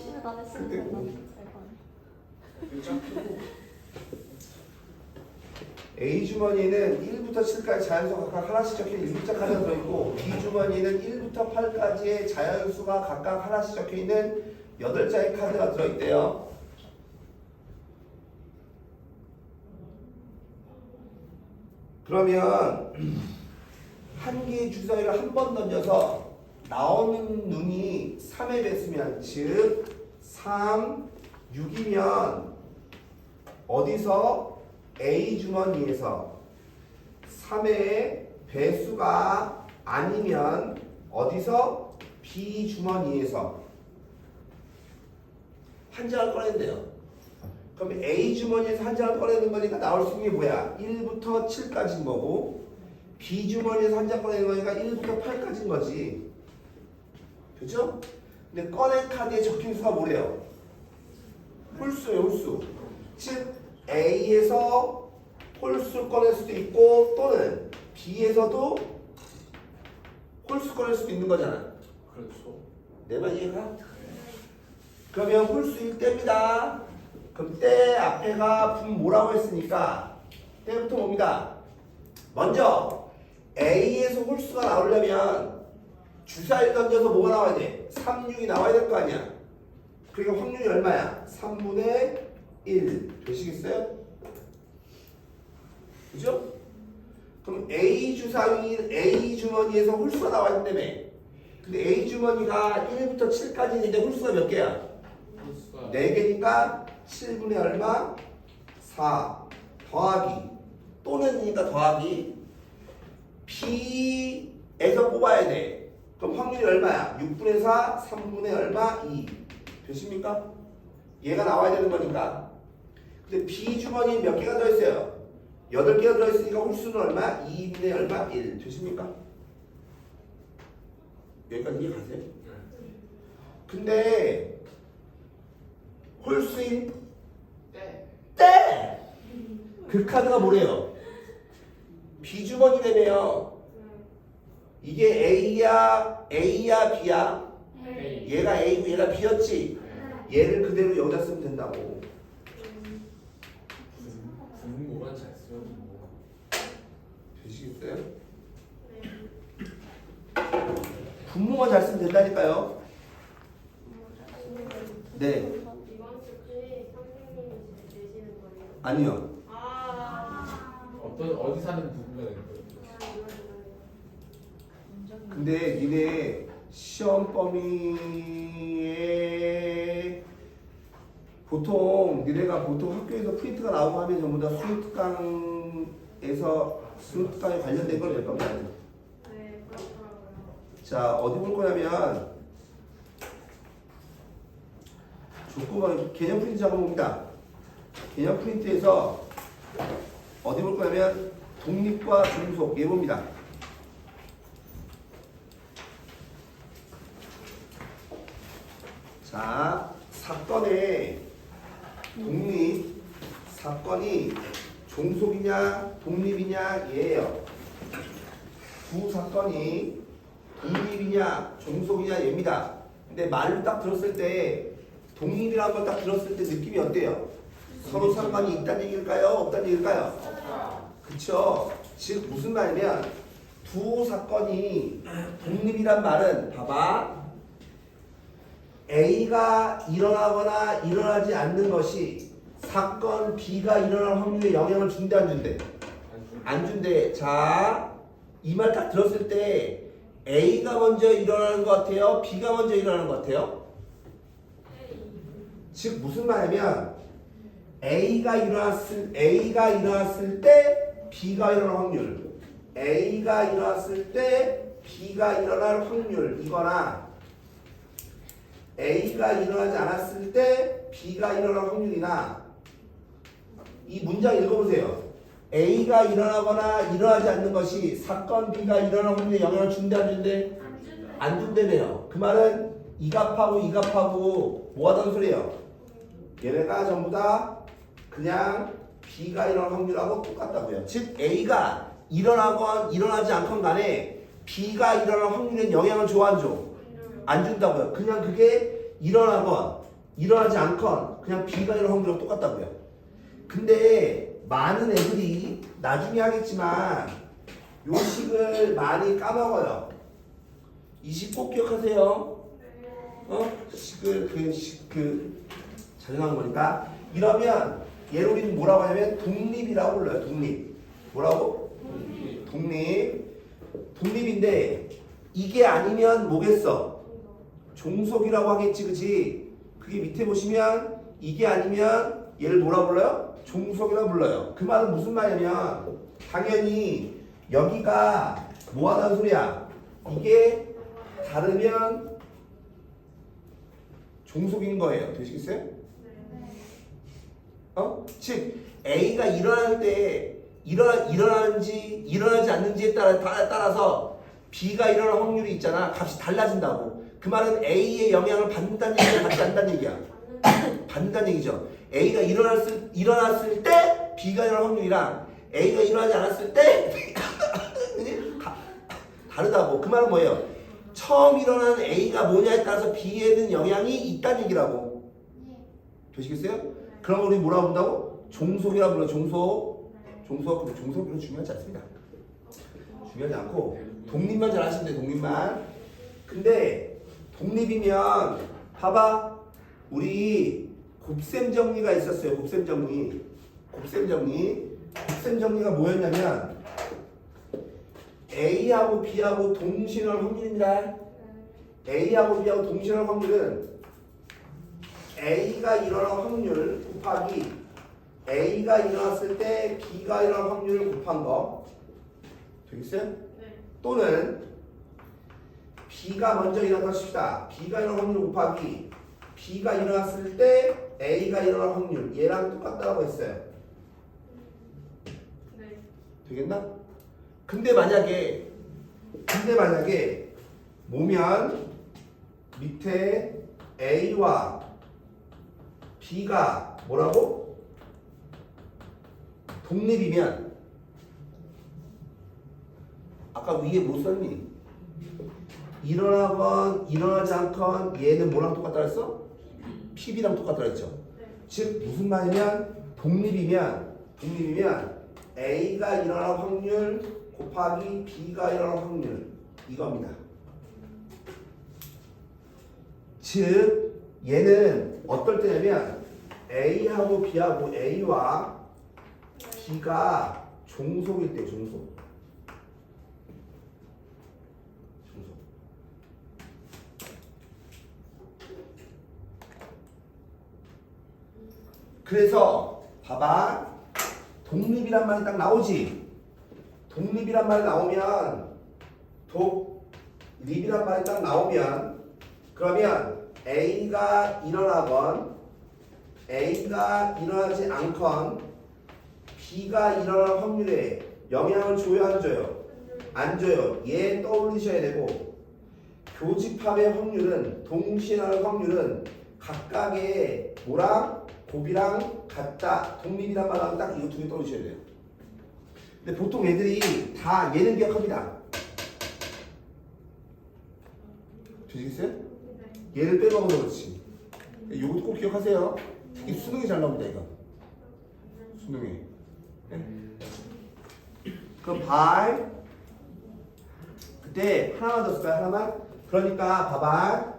근데 난 했으니까 난 A 주머니에는 1부터 7까지 자연수 각각 하나씩 적혀있는 1부터 카드가 들어있고 B 주머니에는 1부터 8까지의 자연수가 각각 하나씩 적혀있는 8장의 카드가 들어있대요. 그러면 한 개의 주사위를 한 번 던져서 나오는 눈이 3의 배수면 즉 3, 6이면 어디서? A 주머니에서 3의 배수가 아니면 어디서? B 주머니에서 한 장을 꺼낸대요. 그럼 A 주머니에서 한 장을 꺼내는 거니까 나올 수 있는 게 뭐야? 1부터 7까지인 거고 B 주머니에서 한 장 꺼내는 거니까 1부터 8까지인 거지. 그죠? 근데 꺼낸 카드에 적힌 수가 뭐래요? 홀수예요, 홀수. 즉 A에서 홀수 꺼낼 수도 있고 또는 B에서도 홀수 꺼낼 수도 있는 거잖아. 그렇죠. 내 말 이해가? 그러면 홀수일 때입니다. 그럼 때 앞에가 분 뭐라고 했으니까 때부터 봅니다. 먼저 A에서 홀수가 나오려면 주사위를 던져서 뭐가 나와야 돼? 3, 6이 나와야 될 거 아니야. 그러니까 확률이 얼마야? 3분의 1 되시겠어요? 그죠? 그럼 A 주사위 A 주머니에서 홀수가 나와 있다며. 근데 A 주머니가 1부터 7까지 있는데 홀수가 몇 개야? 홀수가 4개니까 7분의 얼마? 4 더하기 또는이니까 더하기 B에서 뽑아야 돼. 그럼 확률이 얼마야? 6분의 4 3분의 얼마? 2 되십니까? 얘가 나와야 되는 거니까. 근데 B 주머니 몇 개가 들어있어요? 8개가 들어있으니까 홀수는 얼마? 2분의 얼마? 1 되십니까? 여기까지 이해가세요? 근데 홀수인 때! 그 카드가 뭐래요? B주머니 되네요. 이게 A야 B야? 얘가 A고 얘가 B였지? 얘를 그대로 여기다 쓰면 된다고. 분모만 잘 쓰면 뭐 되시겠어요? 분모만 잘 쓰면 된다니까요. 네. 이번 주에 선생님이 내시는 거예요? 아니요. 어디 사는 누군가 될 거예요. 근데 니네 시험 범위에 보통 학교에서 프린트가 나오고 하면 전부 다 수능 특강에 관련된 걸 낼 겁니다. 네, 그렇더라고요. 자, 어디 볼 거냐면 조그만 개념 프린트 작업봅니다. 개념 프린트에서 어디 볼 거냐면 독립과 종속 얘 봅니다. 자, 사건의 독립, 사건이 종속이냐 독립이냐 얘예요. 두 사건이 독립이냐 종속이냐 얘입니다. 근데 말로 딱 들었을 때 독립이라는 걸 딱 들었을 때 느낌이 어때요? 서로 상관이 있다는 얘기일까요? 없다는 얘기일까요? 그쵸? 즉 무슨 말이냐면 두 사건이 독립이란 말은 봐봐, A가 일어나거나 일어나지 않는 것이 사건 B가 일어날 확률에 영향을 준대 안 준대? 안 준대. 자, 이 말 딱 들었을 때 A가 먼저 일어나는 것 같아요? B가 먼저 일어나는 것 같아요? 즉 무슨 말이냐면 A가 일어났을 때 B가 일어날 확률, A가 일어났을 때 B가 일어날 확률 이거나 A가 일어나지 않았을 때 B가 일어날 확률이나, 이 문장 읽어보세요. A가 일어나거나 일어나지 않는 것이 사건 B가 일어날 확률에 영향을 준대 안 준대? 안 준대네요. 그 말은 이 값하고 뭐 하다는 소리예요? 얘네가 전부 다 그냥 B가 일어날 확률하고 똑같다고요. 즉 A가 일어나건 일어나지 않건 간에 B가 일어날 확률에 영향을 줘 안 줘? 안 준다고요. 그냥 그게 일어나건 일어나지 않건 그냥 B가 일어날 확률하고 똑같다고요. 근데 많은 애들이 나중에 하겠지만 요 식을 많이 까먹어요. 이 식 꼭 기억하세요. 자전하는 거니까. 이러면 얘를 우리는 뭐라고 하냐면 독립이라고 불러요. 독립. 뭐라고? 독립인데 이게 아니면 뭐겠어? 종속이라고 하겠지, 그치? 그게 밑에 보시면 이게 아니면 얘를 뭐라 불러요? 종속이라고 불러요. 그 말은 무슨 말이냐면 당연히 여기가 뭐 하다는 소리야? 이게 다르면 종속인 거예요. 되시겠어요? 즉 A가 일어날 때 일어나는지 일어나지 않는지에 따라서 B가 일어날 확률이 있잖아. 값이 달라진다고. 그 말은 A의 영향을 받는다는 얘기야, 받지 않는다는 얘기야? 받는다는 얘기죠. A가 일어났을 때 B가 일어날 확률이랑 A가 일어나지 않았을 때 다르다고. 그 말은 뭐예요? 처음 일어나는 A가 뭐냐에 따라서 B에는 영향이 있다는 얘기라고. 되시겠어요? 그럼 우리 뭐라고 부른다고? 종속이라고 불러. 종속 별로 중요하지 않습니다. 중요하지 않고 독립만 잘 하시면 돼요. 독립만. 근데 독립이면 봐봐, 우리 곱셈 정리가 있었어요. 곱셈 정리가 뭐였냐면 A하고 B하고 동시할 확률입니다. A하고 B하고 동시할 확률은 A가 일어날 확률 곱하기 A가 일어났을 때 B가 일어날 확률을 곱한 거 되겠어요? 네. 또는 B가 먼저 일어났다 칩시다. B가 일어날 확률 곱하기 B가 일어났을 때 A가 일어날 확률 얘랑 똑같다고 했어요. 네. 되겠나? 근데 만약에 모면 밑에 A와 B가 뭐라고? 독립이면 아까 위에 뭐 썼니? 일어나건 일어나지 않건 얘는 뭐랑 똑같다 그랬어? PB랑 똑같다 그랬죠? 네. 즉 무슨 말이면 독립이면 A가 일어날 확률 곱하기 B가 일어날 확률 이겁니다. 즉 얘는 어떨 때냐면 A하고 B하고 A와 B가 종속일 때 종속. 그래서 봐봐. 독립이란 말이 딱 나오지. 독립이란 말이 나오면 독립이란 말이 딱 나오면 그러면 A가 일어나건 A가 일어나지 않건 B가 일어날 확률에 영향을 줘요 안 줘요? 안 줘요. 얘 떠올리셔야 되고 교집합의 확률은 동시에 나올 확률은 각각의 뭐랑 곱이랑 같다. 독립이란 말 하면 딱 이거 두 개 떠올리셔야 돼요. 근데 보통 애들이 다 얘는 기억합니다. 되시겠어요? 얘를 빼먹어서 그렇지. 이것도 꼭 기억하세요. 특히 수능이 잘 나옵니다 이거. 수능이. 네? 그럼 by 그때 하나만 더 쓸까요? 하나만? 그러니까 봐봐.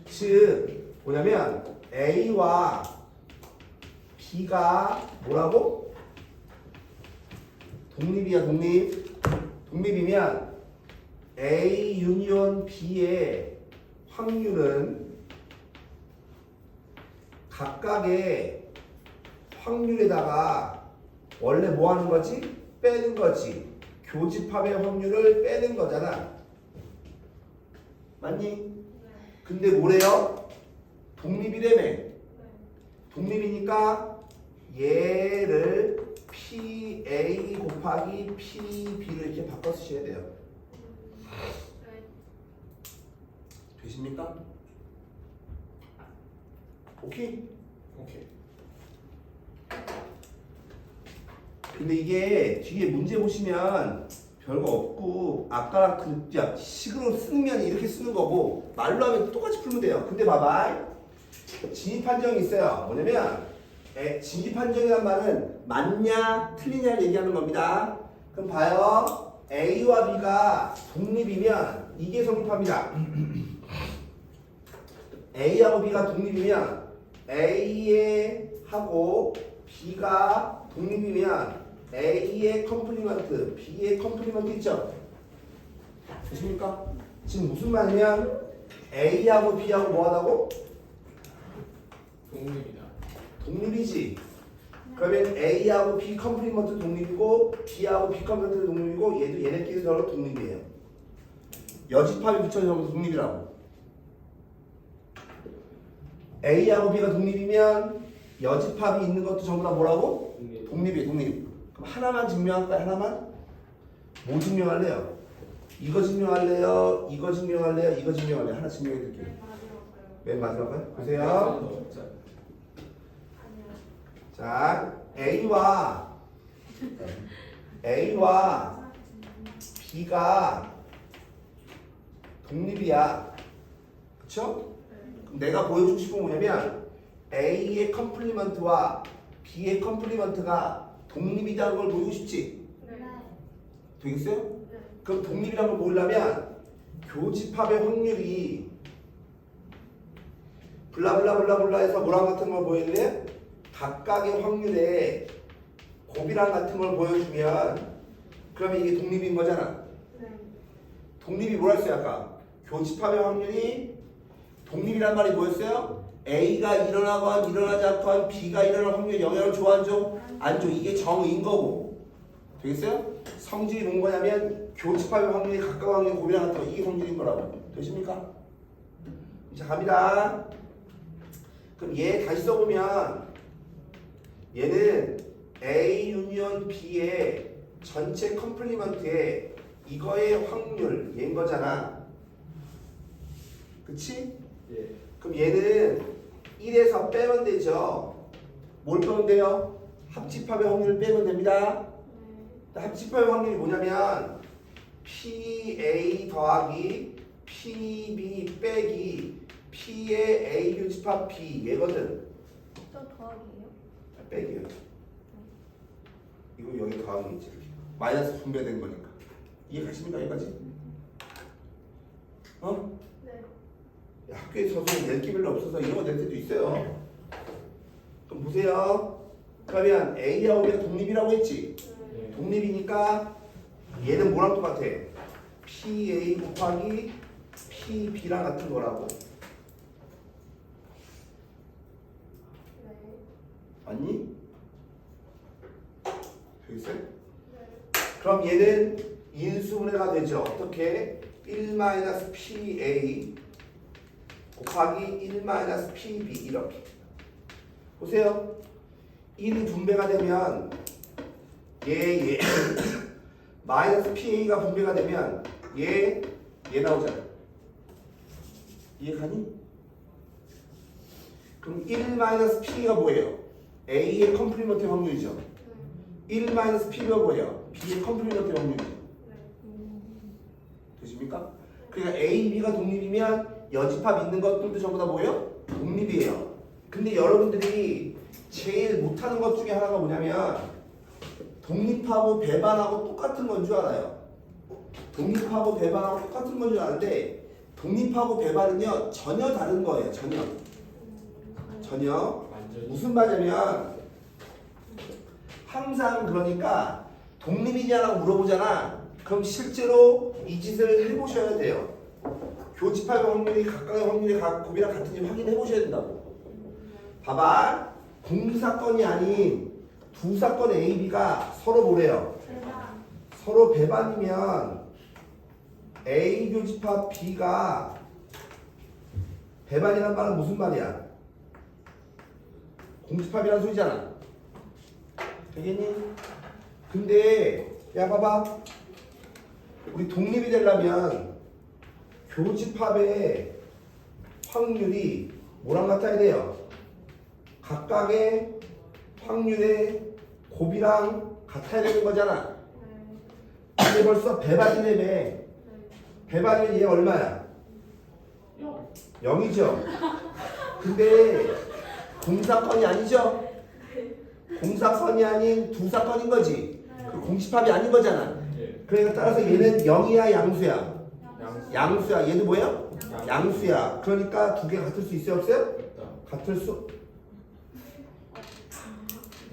즉 뭐냐면 A와 B가 뭐라고? 독립이야 독립이면 A 유니온 B의 확률은 각각의 확률에다가 원래 뭐 하는 거지? 빼는 거지. 교집합의 확률을 빼는 거잖아. 맞니? 근데 뭐래요? 독립이래매. 독립이니까 얘를 PA 곱하기 PB로 이렇게 바꿔 쓰셔야 돼요. 되십니까? 오케이? 근데 이게 뒤에 문제 보시면 별거 없고 아까랑 그냥 식으로 쓰는 면이 이렇게 쓰는 거고 말로 하면 똑같이 풀면 돼요. 근데 봐봐. 진입한정이 있어요. 뭐냐면 진입한정이란 말은 맞냐 틀리냐를 얘기하는 겁니다. 그럼 봐요. A와 B가 독립이면 이게 성립합니다. A하고 B가 독립이면 A에 하고 B가 독립이면 A의 컴플리먼트, B의 컴플리먼트 있죠? 되십니까? 지금 무슨 말이면 A하고 B하고 뭐 하다고? 독립이다. 독립이지. 그러면 A하고 B 컴플리먼트 독립이고 B하고 B 컴플리먼트 독립이고 얘도 얘네끼리 서로 독립이에요. 여집합이 붙여서 독립이라고. A하고 B가 독립이면 여집합이 있는 것도 전부 다 뭐라고? 독립이에요. 독립. 그럼 하나만 증명할까요? 하나만? 뭐 증명할래요? 이거 증명할래요? 이거 증명할래요? 이거 증명할래요? 하나 증명해 드릴게요. 맨 마지막 거요? 보세요. 자, A와 B가 독립이야. 그쵸? 그럼 내가 보여주고 싶은 건 뭐냐면 A의 컴플리먼트와 B의 컴플리먼트가 독립이라는 걸 보이고 싶지? 되겠어요? 그럼 독립이라는 걸 보려면 교집합의 확률이 블라블라블라블라 해서 뭐랑 같은 걸 보여주네? 각각의 확률에 곱이랑 같은 걸 보여주면 그러면 이게 독립인 거잖아. 네. 독립이 뭐라 했어요 아까? 교집합의 확률이 독립이란 말이 뭐였어요? A가 일어나건 일어나지 않건 B가 일어날 확률 영향을 줘 안 줘? 안 줘. 이게 정인 거고. 되겠어요? 성질이 뭔 거냐면 교집합의 확률이 가까운 확률 곱이랑 같은 거 이게 성질인 거라고. 되십니까? 자 갑니다. 그럼 얘 다시 써보면 얘는 A 유니언 B의 전체 컴플리먼트에 이거의 확률 얘인 거잖아. 그치? 예. 그럼 얘는 1에서 빼면 되죠. 뭘 빼면 돼요? 합집합의 확률을 빼면 됩니다. 합집합의 확률이 뭐냐면 PA 더하기 PB 빼기 P의 A 교집합 B 얘거든. 저 더하기예요? 빼기요. 이거 여기 더하기 있지. 마이너스 분배된 거니까. 이해가십니까 여기까지? 어? 네. 야, 학교에 서서 낼 게 별로 없어서 이런 거 낼 때도 있어요. 그럼 보세요. 그러면 A하고 B가 독립이라고 했지? 예. 독립이니까 얘는 뭐랑 똑같아? PA 곱하기 PB랑 같은 거라고. 네. 맞니? 되겠어요? 네. 그럼 얘는 인수분해가 되죠. 어떻게? 1-PA 곱하기 1-PB 이렇게. 보세요. 1이 분배가 되면 얘 마이너스 PA가 분배가 되면 얘 나오잖아. 이해가니? 그럼 1-PA가 뭐예요? A의 컴플리먼트 확률이죠. 1-P가 뭐예요? B의 컴플리먼트 확률이죠. 되십니까? 그러니까 A, B가 독립이면 여집합 있는 것들도 전부 다 뭐예요? 독립이에요. 근데 여러분들이 제일 못하는 것 중에 하나가 뭐냐면 독립하고 배반하고 똑같은 건 줄 알아요. 독립하고 배반하고 똑같은 건 줄 아는데 독립하고 배반은요 전혀 다른 거예요. 전혀 완전히. 무슨 말이냐면 항상 그러니까 독립이냐라고 물어보잖아. 그럼 실제로 이 짓을 해보셔야 돼요. 교집합의 확률이 각각의 확률이 곱이랑 같은지 확인해 보셔야 된다고. 봐봐. 공사건이 아닌 두 사건 A, B가 서로 뭐래요? 대박. 서로 배반이면 A 교집합 B가 배반이란 말은 무슨 말이야? 공집합이란 소리잖아. 되겠니? 근데 야 봐봐. 우리 독립이 되려면 교집합의 확률이 뭐랑 같아야 돼요? 각각의 확률의 곱이랑 같아야 되는 거잖아. 근데 벌써 배반이라며. 배반이면 얘 얼마야? 0이죠. 근데 공사건이 아니죠? 공사건이 아닌 두 사건인 거지. 그 공집합이 아닌 거잖아. 예. 그러니까 따라서 얘는 0이야 양수야? 양수. 양수야. 얘도 뭐야? 양수야. 그러니까 두 개 같을 수 있어요 없어요? 없다. 같을 수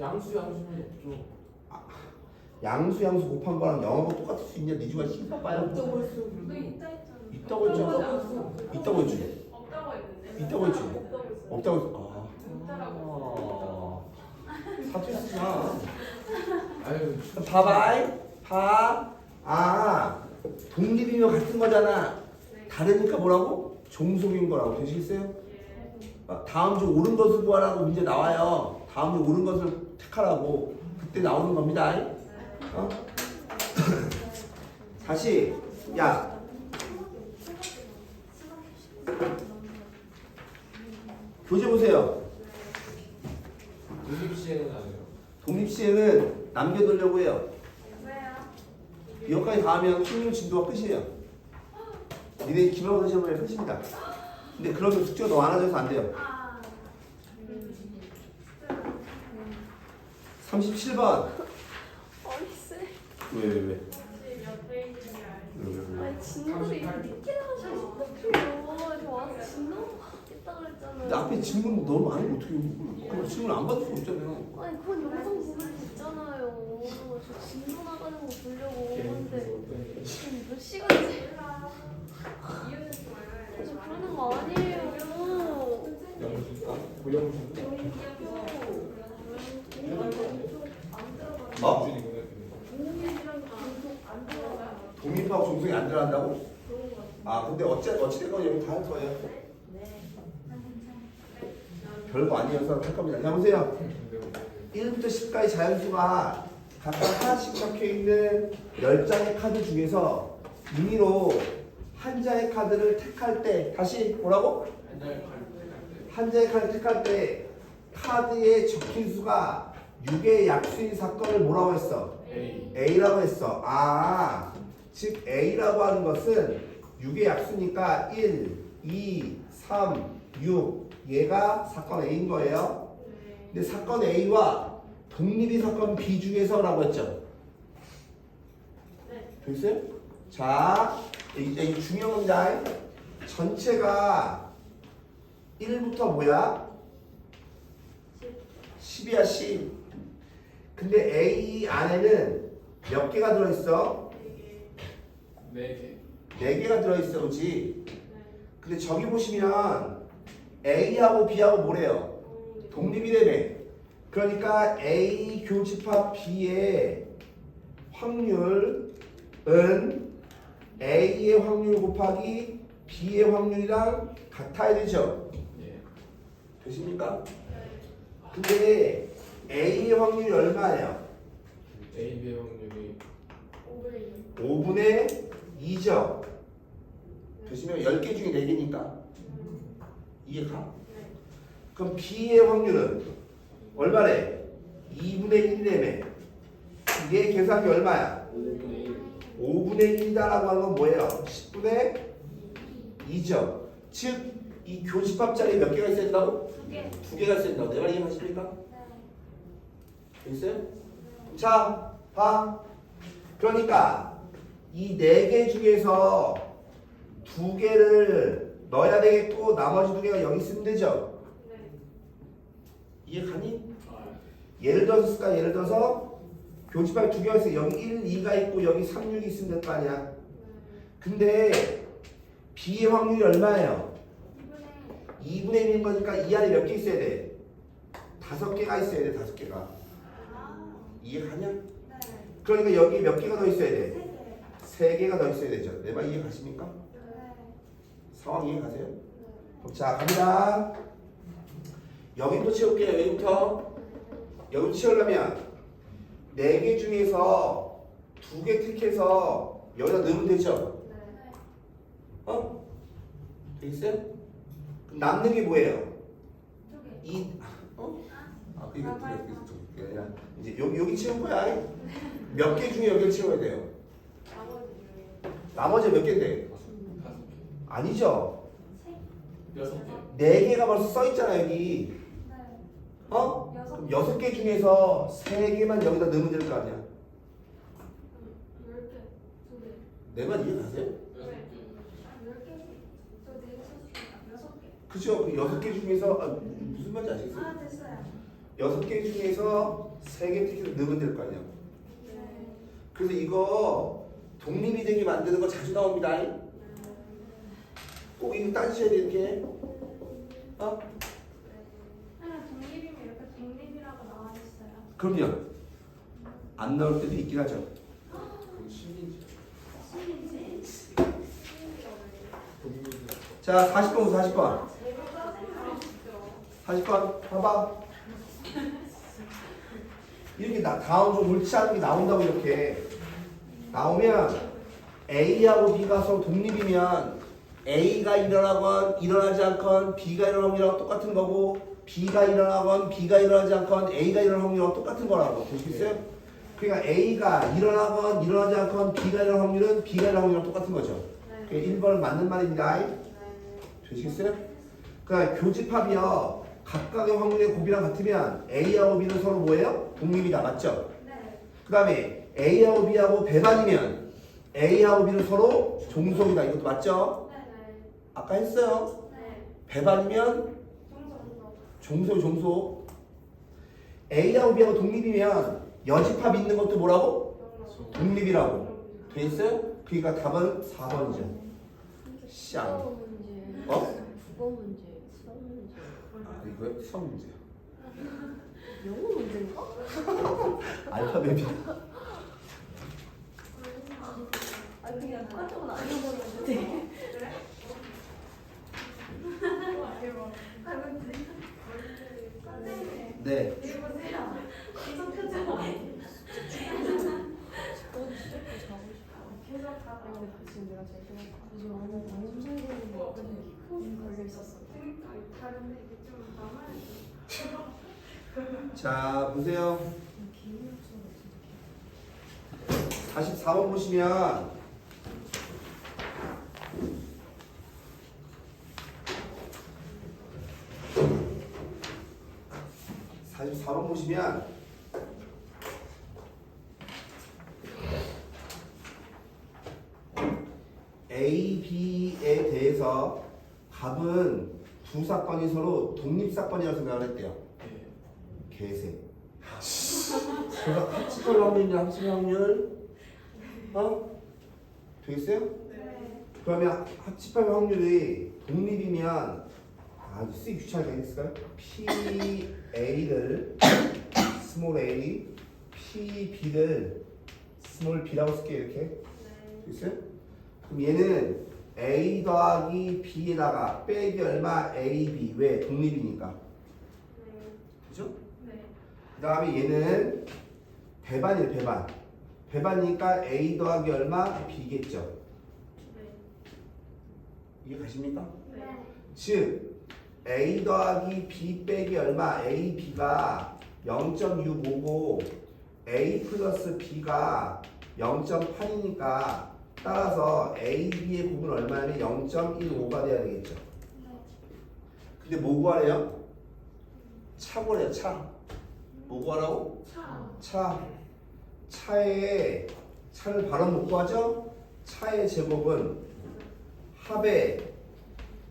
양수는 없죠. 양수 곱한 거랑 영어가 똑같을 수 있냐? 니주가 씨빠빠야. 너 있다 했잖아. 있다고 했죠. 있다고 했지. 없다고 했는데. 있다고 했지. 없다고 했어. 없다고 했어. 없다라고. 사투리 쓰지 마. 아유. 봐봐. 독립이면 같은 거잖아. 다르니까 뭐라고? 종속인 거라고. 되시겠어요? 다음 주 옳은 것을 구하라고 문제 나와요. 다음 주 옳은 것을 택하라고. 그때 나오는 겁니다. 어? 다시 야 교재 보세요. 독립시에는 안 해요. 독립시에는 남겨두려고 해요. 왜요? 여기까지 다 하면 확률 진도가 끝이에요. 니네 기말고사 시험에 끝입니다. 근데 그러면 숙제가 너무 많아져서 안 돼요. 아. 37번. 아니 쎄. 왜? 혹시 몇 페이지인지 알죠? 아니 진도를 이렇게 늦게 나가시고 싶다고요. 저 와서 진도 하겠다 그랬잖아요. 앞에 질문 너무 많으면 어떻게 그럼 질문 안 받을 수 없잖아요. 아니 그건 영상 보면 있잖아요. 저 질문하는 거 보려고 하는데 지금 몇 시간째 이유는 좋아요. 저 그러는 거 아니에요. 어? 공이랑 계속 안 들어가요. 독립하고 종속이 안 들어간다고? 아 근데 어찌됐건 여기 다 할 거예요. 별거 아니어서 할 겁니다. 자 보세요. 1부터 10까지 자연수가 각각 하나씩 적혀있는 10장의 카드 중에서 임의로 한 장의 카드를 택할 때 다시 뭐라고? 한 장의 카드를 택할 때 카드에 적힌 수가 6의 약수인 사건을 뭐라고 했어? A라고 했어. 아, 즉 A라고 하는 것은 6의 약수니까 1, 2, 3, 6 얘가 사건 A인 거예요. 근데 사건 A와 독립이 사건 B 중에서라고 했죠. 됐어요? 자, 이 중요한 겁니다. 전체가 1부터 뭐야? 10이야 10. 근데 A 안에는 몇 개가 들어있어? 4개. 4개가 들어있어, 그렇지? 근데 저기 보시면 A하고 B하고 뭐래요? 독립이라며. 그러니까 A 교집합 B의 확률은 A의 확률 곱하기 B의 확률이랑 같아야 되죠? 예. 되십니까? 근데 A의 확률이 얼마예요? A, B의 확률이 5분의 2죠? 되시면 10개 중에 4개니까 이해가? 그럼 B의 확률은 얼마래? 2분의 1이라며. 이게 계산이 얼마야? 5분의 1이다라고 하는 건 뭐예요? 10분의 2죠. 즉, 이 교집합자리 몇 개가 있어야 된다고? 2개가 있어야 된다고. 내 말 이해하십니까? 있어요? 자, 봐. 그러니까 이 4개 중에서 2개를 넣어야 되겠고 나머지 2개가 여기 있으면 되죠? 이해 가니? 예를 들어서 쓸까? 예를 들어서 교집합이 2개가 있어요. 여기 1, 2가 있고 여기 3, 6이 있으면 될 거 아니야. 근데 B의 확률이 얼마예요? 2분의 1인 거니까 이 안에 몇 개 있어야 돼? 5개가 있어야 돼. 5개가. 이해 가냐? 그러니까 여기 몇 개가 더 있어야 돼? 3개가 더 있어야 되죠. 내 말 이해 가십니까? 상황 이해 가세요? 자, 갑니다. 여기부터 채울게요. 여기부터. 여기 채우려면 4개 중에서 2개 택해서 여기다 넣으면 되죠? 어? 되겠어요? 그럼 남는 게 뭐예요? 이 어? 아, 이거 아니라 이제 여기 채운 거야. 몇 개 중에 여기를 채워야 돼요? 나머지 몇 개인데? 5개. 아니죠. 6개. 4개가 벌써 써 있잖아 여기. 어? 그럼 6개 중에서 3개만 여기다 넣으면 될 거 아니야. 내 말 이해 가세요? 6개. 그죠? 그 6개 중에서 무슨 말인지 아시겠어요? 됐어요. 6개 중에서 3개 택해서 넣으면 될 거 아니야. 그래서 이거 독립이 되게 만드는 거 자주 나옵니다. 꼭 이거 따지셔야 돼 이렇게. 어? 독립이면 이렇게 독립이라고 나와 있어요. 그럼요. 안 나올 때도 있긴 하죠. 그럼 신인지. 자, 40번 40번. 40번 봐봐. 이렇게 다음 좀 옳지 않은 게 나온다고 이렇게 나오면 A하고 B가 서로 독립이면 A가 일어나건 일어나지 않건 B가 일어날 확률하고 똑같은 거고 B가 일어나건 B가 일어나지 않건 A가 일어날 확률하고 똑같은 거라고 보시겠어요? 그러니까 A가 일어나건 일어나지 않건 B가 일어날 확률은 B가 일어날 확률하고 똑같은 거죠. 그러니까 1번은 맞는 말입니다. 되시겠어요? 그러니까 교집합이요 각각의 확률의 곱이랑 같으면 A하고 B는 서로 뭐예요? 독립이다. 맞죠? 그 다음에 A하고 B하고 배반이면 A하고 B는 서로 종속이다. 이것도 맞죠? 아까 했어요. 배반이면 종소. A하고 B하고 독립이면 여집합 있는 것도 뭐라고? 독립이라고. 됐어요? 그러니까 답은 4번이죠. 쌍. 국어 문제. 어? 국어 문제. 수학 문제. 아, 이거 수학 문제야. 영어 문제인가? 알파벳이. 아 그냥 똑같은 아니었는데. 네. 지금 내가 제일 싫어하는 거. 선생님이 걸려 있었어. 다른데 이게 좀 남아있어. 자, 보세요. 44번 보시면 A, B에 대해서 답은 두 사건이 서로 독립사건이라고 생각을 했대요. 예. 개새. 제가 합집할 확률이나 합집 확률 되겠어요? 네. 그러면 합집할 확률이 독립이면 쓰기 귀찮게 하겠을까요? PA를 스몰 a, PB를 스몰 b라고 쓸게요. 이렇게 네. 됐어요? 그럼 얘는 a 더하기 b에다가 빼기 얼마 ab 왜? 독립이니까 네. 그죠? 네. 그 다음에 얘는 배반이에요. 배반이니까 a 더하기 얼마 b겠죠. 네. 이해 가십니까? 네. 즉 a 더하기 b 빼기 얼마 a b가 0.65고 a 플러스 b가 0.8이니까 따라서 a, b의 곱은 얼마냐면 0.15가 돼야 되겠죠. 근데 뭐 구하래요? 차 구하래요. 차. 뭐 구하라고? 차. 차를 바로 못 구하죠? 차의 제곱은 합의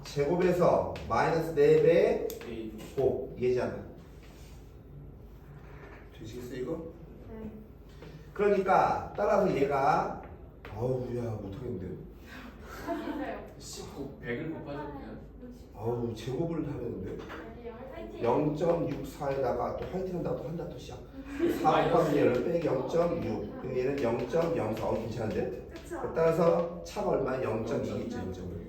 제곱에서 마이너스 4배 A. 곱 얘잖아. 되시겠어요 이거? 네. 그러니까 따라서 얘가 아우야 못하겠는데요. 하시세요. 19 100을 곱하죠 그냥. 아우 제곱을 하는데 아니요. 0.64에다가 또 화이팅 한다고 또 한다 또 시작. 4 곱하기 얘를 빼기 0.6 그럼 얘는 0.04 괜찮은데? 그쵸. 따라서 차가 얼마야? 0.2겠죠 0.5.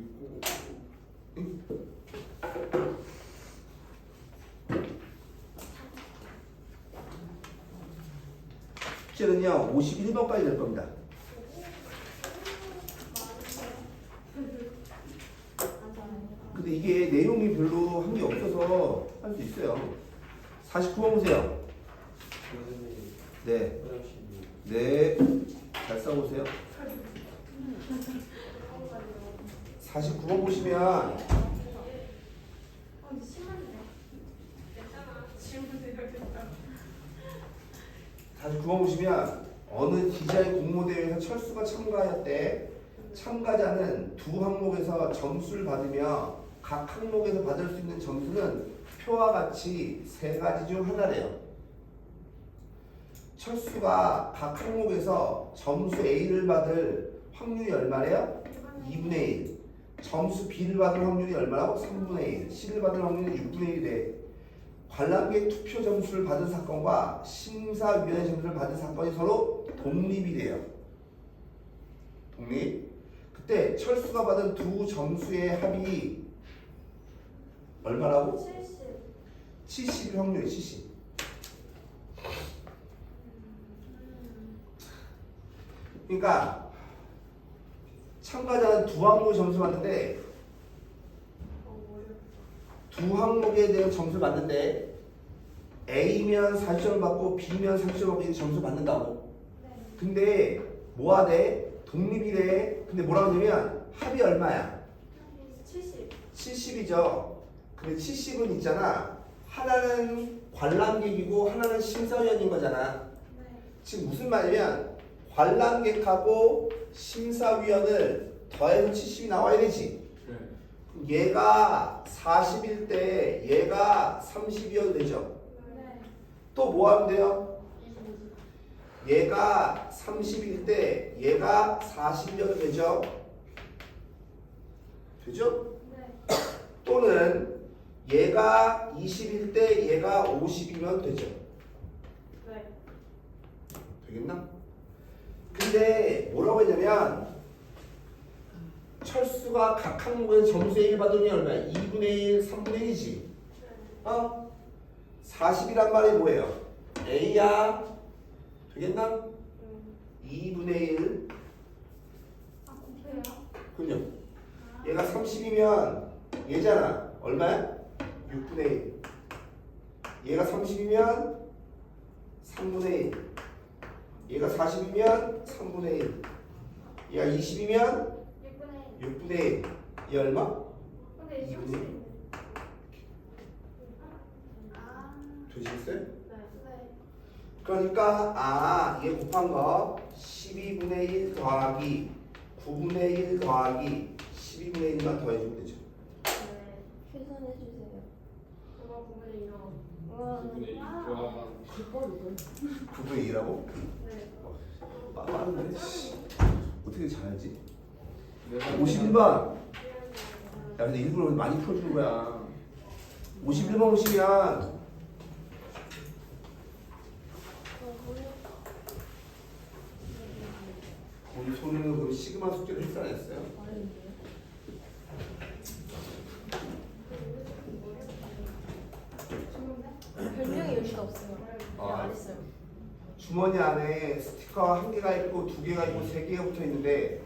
숙제는요 51번까지 될 겁니다. 근데 이게 내용이 별로 한 게 없어서 할 수 있어요. 49번 보세요. 선생님 네, 화장실이 네, 잘 써보세요. 49번 보시면 어, 심한데. 괜찮아. 질문 드려야겠다. 49번 보시면 어느 디자인 공모대회에서 철수가 참가하였대. 참가자는 두 항목에서 점수를 받으며 각 항목에서 받을 수 있는 점수는 표와 같이 세 가지 중 하나래요. 철수가 각 항목에서 점수 A를 받을 확률이 얼마래요? 2분의 1. 점수 B를 받을 확률이 얼마라고? 3분의 1. C를 받을 확률이 6분의 1에 관람객 투표 점수를 받은 사건과 심사위원회 점수를 받은 사건이 서로 독립이 돼요. 독립. 그때 철수가 받은 두 점수의 합이 얼마라고? 70일 확률이 70. 그러니까 참가자는 두 항목의 점수 받는데 두 항목에 대한 점수를 받는데 A면 40점을 받고 B면 30점을 받고 이렇게 점수 받는다고. 근데 뭐가 돼? 독립이 돼. 근데 뭐라고 하냐면 합이 얼마야? 70이죠. 근데 70은 있잖아. 하나는 관람객이고 하나는 심사위원인 거잖아. 지금 무슨 말이냐면 관람객하고 심사위원을 더해서 70이 나와야 되지. 네. 얘가 40일 때 얘가 30이어도 되죠? 네. 또 뭐 하면 돼요? 얘가 30일 때 얘가 40이어도 되죠? 되죠? 네. 또는 얘가 20일 때 얘가 50이면 되죠? 네. 되겠나? 근데 뭐라고 했냐면 철수가 각 항목에서 점수의 1 받으면 얼마야? 2분의 1, 3분의 1이지. 어? 40이란 말이 뭐예요? A야. 되겠나? 2분의 1. 아, 곱해요? 그죠? 얘가 30이면 얘잖아. 얼마야? 6분의 1. 얘가 30이면 3분의 1. 얘가 40이면 3분의 1. 얘가 20이면 6분의 6분의 1. 얘 얼마? 근데 이게 2분의 1. 아. 되시겠어요? 네. 그러니까 얘 곱한 거 12분의 1 더하기 9분의 1 더하기 12분의 1만 더해주면 되죠. 네. 계산해 주세요. 그거 9분의 2로. 와. 9분의 2 좋아. 9분의 2라고? 네. 빠른데? 어떻게 잘하지? 내가 51번. 야 근데 일부러 많이 풀어주는 거야. 51번 보시면 우리 손은 그 시그마 숙제를 했어 안 했어요? 별명이 여기가 없어요. 아. 안 했어요. 주머니 안에 스티커 1개가 있고 2개가 있고 3개가 붙어 있는데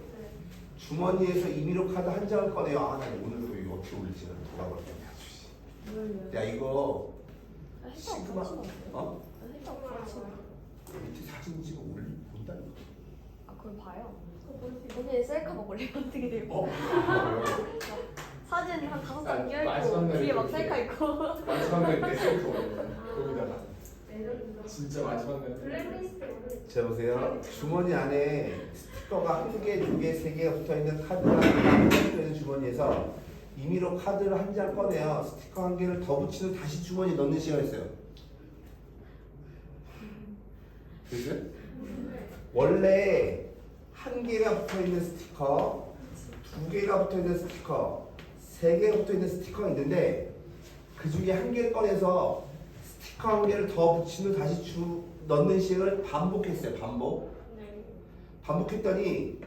주머니에서 임의로 카드 한 장을 꺼내요. 나 오늘도 이거 어떻게 올릴지 돌아버렸네. 야 이거 시그마 어? 밑에 사진 찍어 본다니까. 아 그걸 봐요. 거기에 셀카 먹을래요? 어떻게 돼요? 어? 사진 한 5장 끼어 마지막 있고 날에 뒤에 막 그렇게. 셀카 있고. 마지막 날때 셀프 거기다가 진짜 마지막 날 블랙리스트 오늘 자 보세요. 주머니 안에 스티커가 1개, 2개, 3개가 붙어있는 카드가 붙어있는 주머니에서 임의로 카드를 한 장 꺼내요. 스티커 1개를 더 붙이는 다시 주머니에 넣는 시간이 있어요. 그죠? 원래 1개가 붙어있는 스티커, 2개가 붙어있는 스티커, 3개가 붙어있는 스티커가 있는데 그 중에 1개를 꺼내서 스티커 1개를 더 붙이는 다시 넣는 시간을 반복했어요. 반복했더니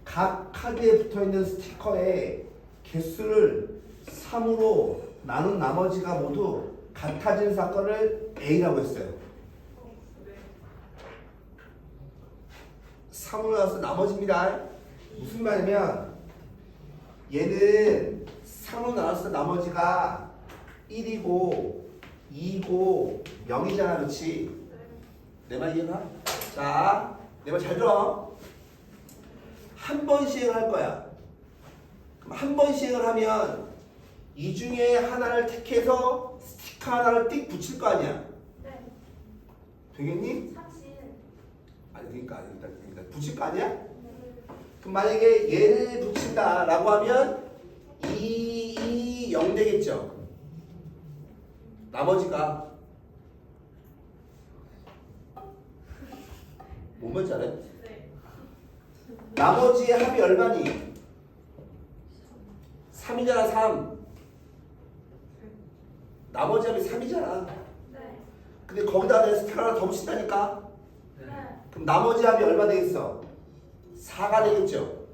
각 카드에 붙어있는 스티커의 개수를 3으로 나눈 나머지가 모두 같아진 사건을 A라고 했어요. 3으로 나눠서 나머지입니다. 무슨 말이냐면 얘는 3으로 나눠서 나머지가 1이고 2고 0이잖아. 그렇지? 내 말 이해가? 자, 내 말 잘 들어. 한 번 시행을 할 거야. 그럼 한 번 시행을 하면 이 중에 하나를 택해서 스티커 하나를 띡 붙일 거 아니야. 네. 되겠니? 사실 아니 그러니까 일단 붙일 거 아니야? 그럼 만약에 얘를 붙인다라고 하면 0 되겠죠. 나머지가 뭐만 잘해? 네. 나머지의 합이 얼마니? 3이잖아. 3. 나머지 합이 3이잖아. 네. 근데 거기다 내 스티커 하나 더 붙인다니까? 네. 그럼 나머지 합이 얼마 되겠어? 4가 되겠죠?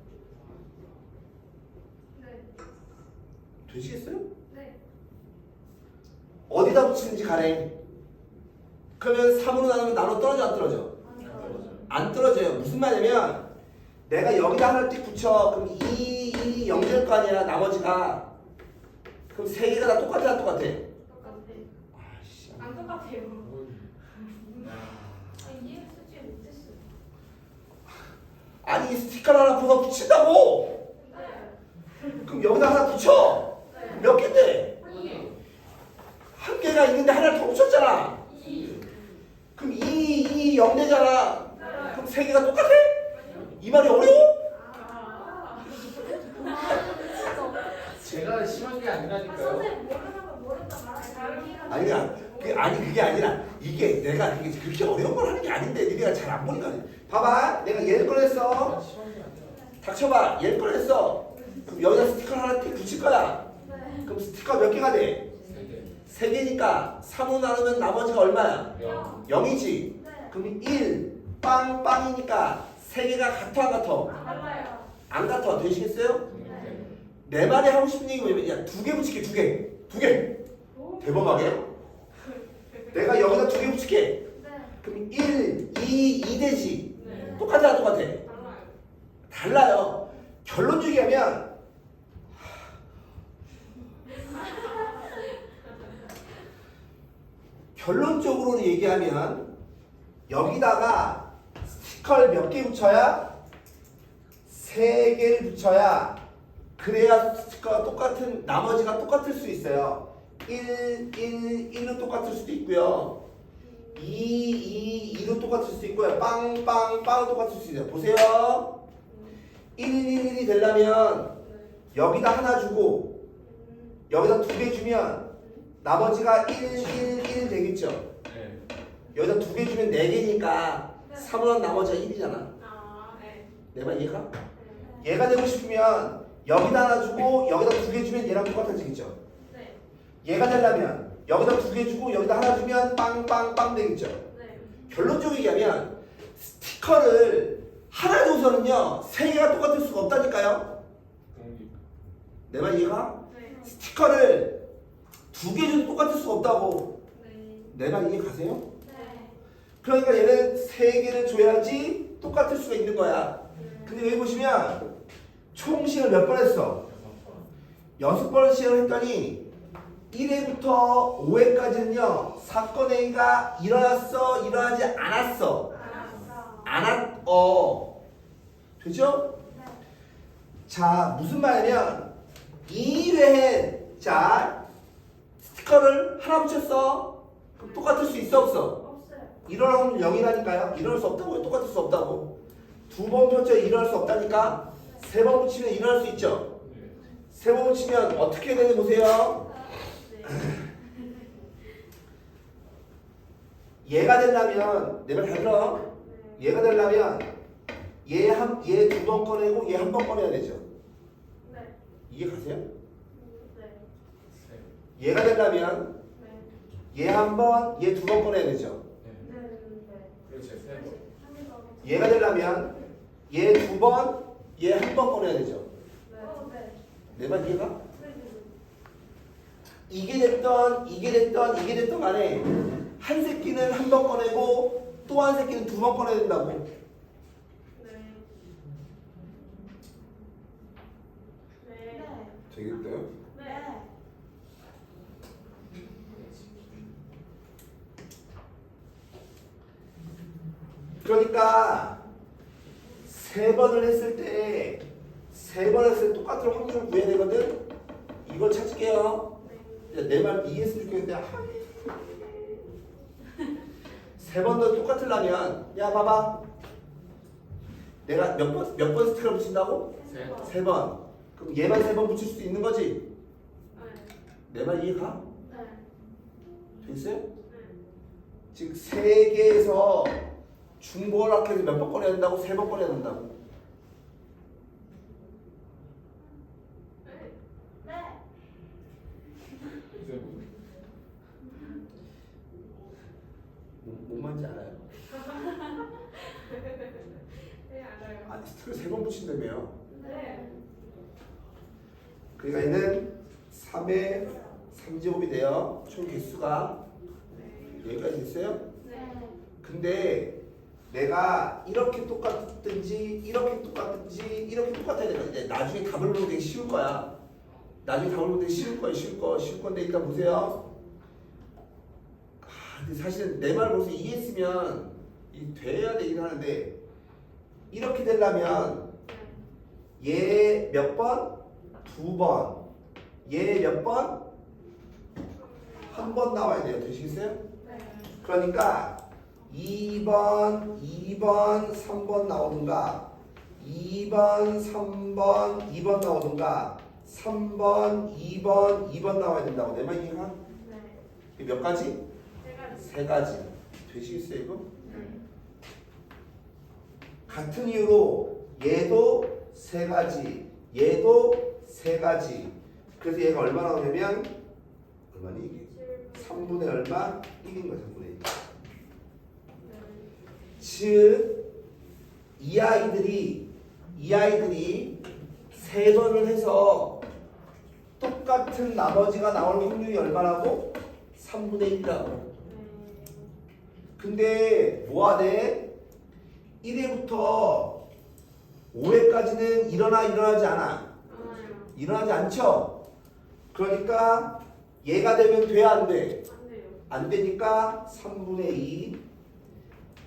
네. 되시겠어요? 네. 어디다 붙이는지 가래. 그러면 3으로 나누면 나눠 떨어져 안 떨어져? 안 떨어져요. 무슨 말이냐면 내가 여기다 하나 띡 붙여. 그럼 2, 0 될 거 아니야. 나머지가. 그럼 3개가 다 똑같아 안 똑같아? 똑같네. 아씨. 안 똑같아요. 이해 수지 못했어요. 아니 스티커를 하나 붙여 붙인다고. 네. 그럼 여기다 하나 붙여. 몇 개인데? 1 개가 있는데 하나를 더 붙였잖아. 그럼 2, 0 되잖아. 그럼 3개가 똑같아? 이 말이 어려워? 제가 심한 게 아니라니까요. 선생님 모르는 거 모른다 말하지. 아니 그게 아니라 이게 내가 그렇게 어려운 걸 하는 게 아닌데 니네가 잘 안 보니까. 봐봐, 내가 얘를 꺼냈어. 심한 게 아니라. 닥쳐봐, 얘를 꺼냈어. 그럼 여기다 스티커를 하나 틱 붙일 거야. 네. 그럼 스티커 몇 개가 돼? 3개니까 3호 나누면 나머지가 얼마야? 0이지. 네. 그럼 1, 빵이니까 3개가 같아 안 같아? 달라요. 안 같아. 되시겠어요? 네. 내 말이 하고 싶은 얘기 뭐냐면 야 2개 붙일게 2개. 대범하게. 내가 여기다 2개 붙일게. 네. 그럼 1, 2 되지. 네. 똑같아 안 똑같아? 달라요. 달라요. 결론적으로 얘기하면 결론적으로 얘기하면 여기다가 스티커를 몇 개 붙여야? 3개를 붙여야 그래야 스티커가 똑같은 나머지가 똑같을 수 있어요. 1로 똑같을 수도 있고요. 2로 똑같을 수도 있고요. 빵 똑같을 수 있어요. 보세요. 1이 되려면 여기다 하나 주고 여기다 2개 주면 나머지가 1 되겠죠. 네. 여기다 2개 주면 4개니까 3은 나머지가 1이잖아. 아, 네. 내 말 이해가? 얘가 되고 싶으면 여기다 하나 주고 여기다 2개 주면 얘랑 똑같아지겠죠. 네. 얘가 되려면 여기다 2개 주고 여기다 하나 주면 빵 되겠죠. 네. 결론적으로 얘기하면 스티커를 하나 줘서는요 3개가 똑같을 수가 없다니까요. 내 말 이해가? 네. 스티커를 2개 줘도 똑같을 수가 없다고. 네. 내 말 이해 가세요? 네. 그러니까 얘는 3개를 줘야지 똑같을 수가 있는 거야. 근데 여기 보시면 총 시을 몇 번 했어? 6번 시을 했더니 1회부터 5회까지는요 사건 A가 일어났어 일어나지 않았어 알았어. 되죠? 네. 자 무슨 말이냐면 2회에 자 스티커를 하나 붙였어 그럼 똑같을 수 있어 없어? 없어요. 일어나면 0이라니까요. 일어날 수 없다고요. 똑같을 수 없다고. 2번 펼쳐 일어날 수 없다니까. 3번 붙이면 일어날 수 있죠. 3번 붙이면 어떻게 되는지 보세요. 얘가 되려면 내 말 잘 들어. 얘가 되려면 얘 2번 꺼내고 얘 1번 꺼내야 되죠. 네. 이해 가세요? 네. 얘가 되려면 네. 얘 1번, 얘 2번 꺼내야 되죠. 네. 네. 그렇죠. 세 번. 얘가 되려면 얘 2번, 얘 1번 꺼내야 되죠. 네. 내 말 이해가? 네. 이게 됐던 간에 한 새끼는 1번 꺼내고 또 한 새끼는 2번 꺼내야 된다고. 네. 네. 되겠어요? 네. 그러니까 3번을 했을 때 3번 했을 때 똑같은 확률을 구해야 되거든. 이걸 찾을게요. 내 말 이해했으면 좋겠는데 3번 더 똑같으려면 야 봐봐 내가 몇 번 스티커를 붙인다고? 세. 3번. 그럼 얘만 3번 붙일 수도 있는 거지. 내 말 이해가? 네. 됐어요? 즉 3개에서 중복을 몇 번 꺼내야 된다고? 3번 꺼내야 된다고. 뭔 말인지 알아요? 네, 알아요. 아니 스티커 3번 붙인다며요. 네. 그러니까 얘는 3의 3제곱이 돼요. 총 개수가 여기까지 됐어요? 네. 근데 내가 이렇게 똑같든지 이렇게 똑같든지 이렇게 똑같아야 되는데 나중에 답을 보면 되게 쉬울 거야. 나중에 답을 보면 되게 쉬울 건데 일단 보세요. 근데 사실은 내 말 벌써 이해했으면 이 돼야 되긴 하는데 이렇게 되려면 얘 몇 번? 2번. 얘 몇 번? 1번 나와야 돼요. 되시겠어요? 네. 그러니까 2번, 3번 나오든가 2번, 3번, 2번 나오든가 3번, 2번 나와야 된다고. 내 말 이해가? 네. 이게 몇 가지? 세 가지. 세 가지. 되시겠어요 이거? 네. 같은 이유로 얘도 세 가지, 얘도 세 가지. 그래서 얘가 얼마 나오냐면 얼마니 이게? 3분의 얼마? 1인 거야 3분의 1. 즉 이 아이들이 세 번을 해서 똑같은 나머지가 나올 확률이 얼마라고? 3분의 1이라고. 근데 뭐가 돼? 1회부터 5회까지는 일어나지 않아. 일어나지 않죠? 그러니까 얘가 되면 돼, 안 돼? 안 돼요. 안 되니까 3분의 2.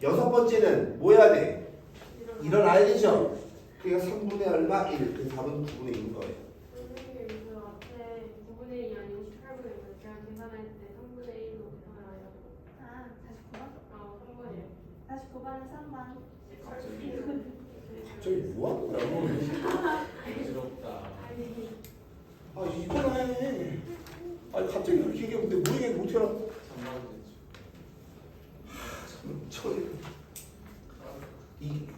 여섯 번째는 뭐 해야 돼? 일어나야 되죠? 그러니까 3분의 얼마? 1. 그 답은 9분의 1인 거예요. 선생님 그 앞에 9분의 2 아니고 18분의 1 제가 계산할 때 3분의 1로 계산을 해요. 아 49번? 3번이에요. 49번은 3번. 갑자기 뭐 하는 거야? 어지럽다. 아 이거나 해. 아니 갑자기 그렇게 얘기하면 뭐 얘기 못해라. 3만 되죠.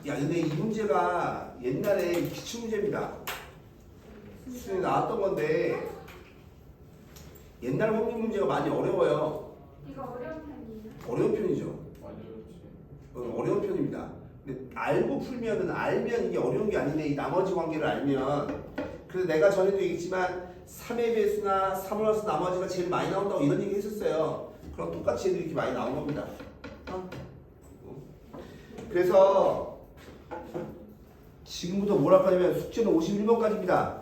야 근데 이 문제가 옛날에 기출 문제입니다. 수능에 나왔던 건데 옛날 확률 문제가 많이 어려워요. 이거 어려운 편이에요? 어려운 편이죠. 많이 어렵지. 어려운 편입니다. 근데 알면 이게 어려운 게 아닌데 이 나머지 관계를 알면 그래서 내가 전에도 얘기했지만 3의 배수나 3플러스 나머지가 제일 많이 나온다고 이런 얘기 했었어요. 그럼 똑같이 얘들이 이렇게 많이 나온 겁니다. 그래서 지금부터 뭘 할 거냐면 숙제는 51번까지입니다.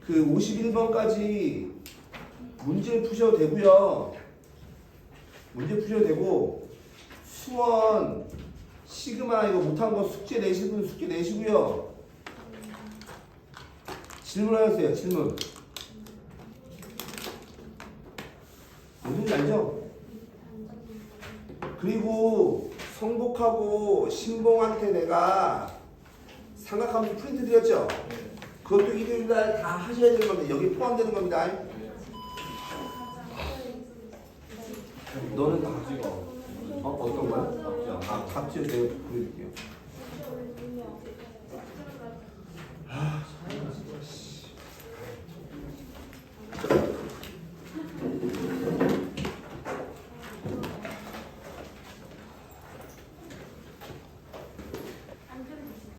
그 51번까지 문제를 푸셔도 되고요. 문제 푸셔도 되고 수원 시그마 이거 못한 거 숙제 내시는 분 숙제 내시고요. 질문하셨어요. 질문. 무슨지 알죠? 그리고 성복하고 신봉한테 내가 삼각함수 프린트 드렸죠? 그것도 일요일날 다 하셔야 되는 겁니다. 여기 포함되는 겁니다. 너는 다 찍어. 어떤 거야? 아, 답지를 내가 보여줄게요.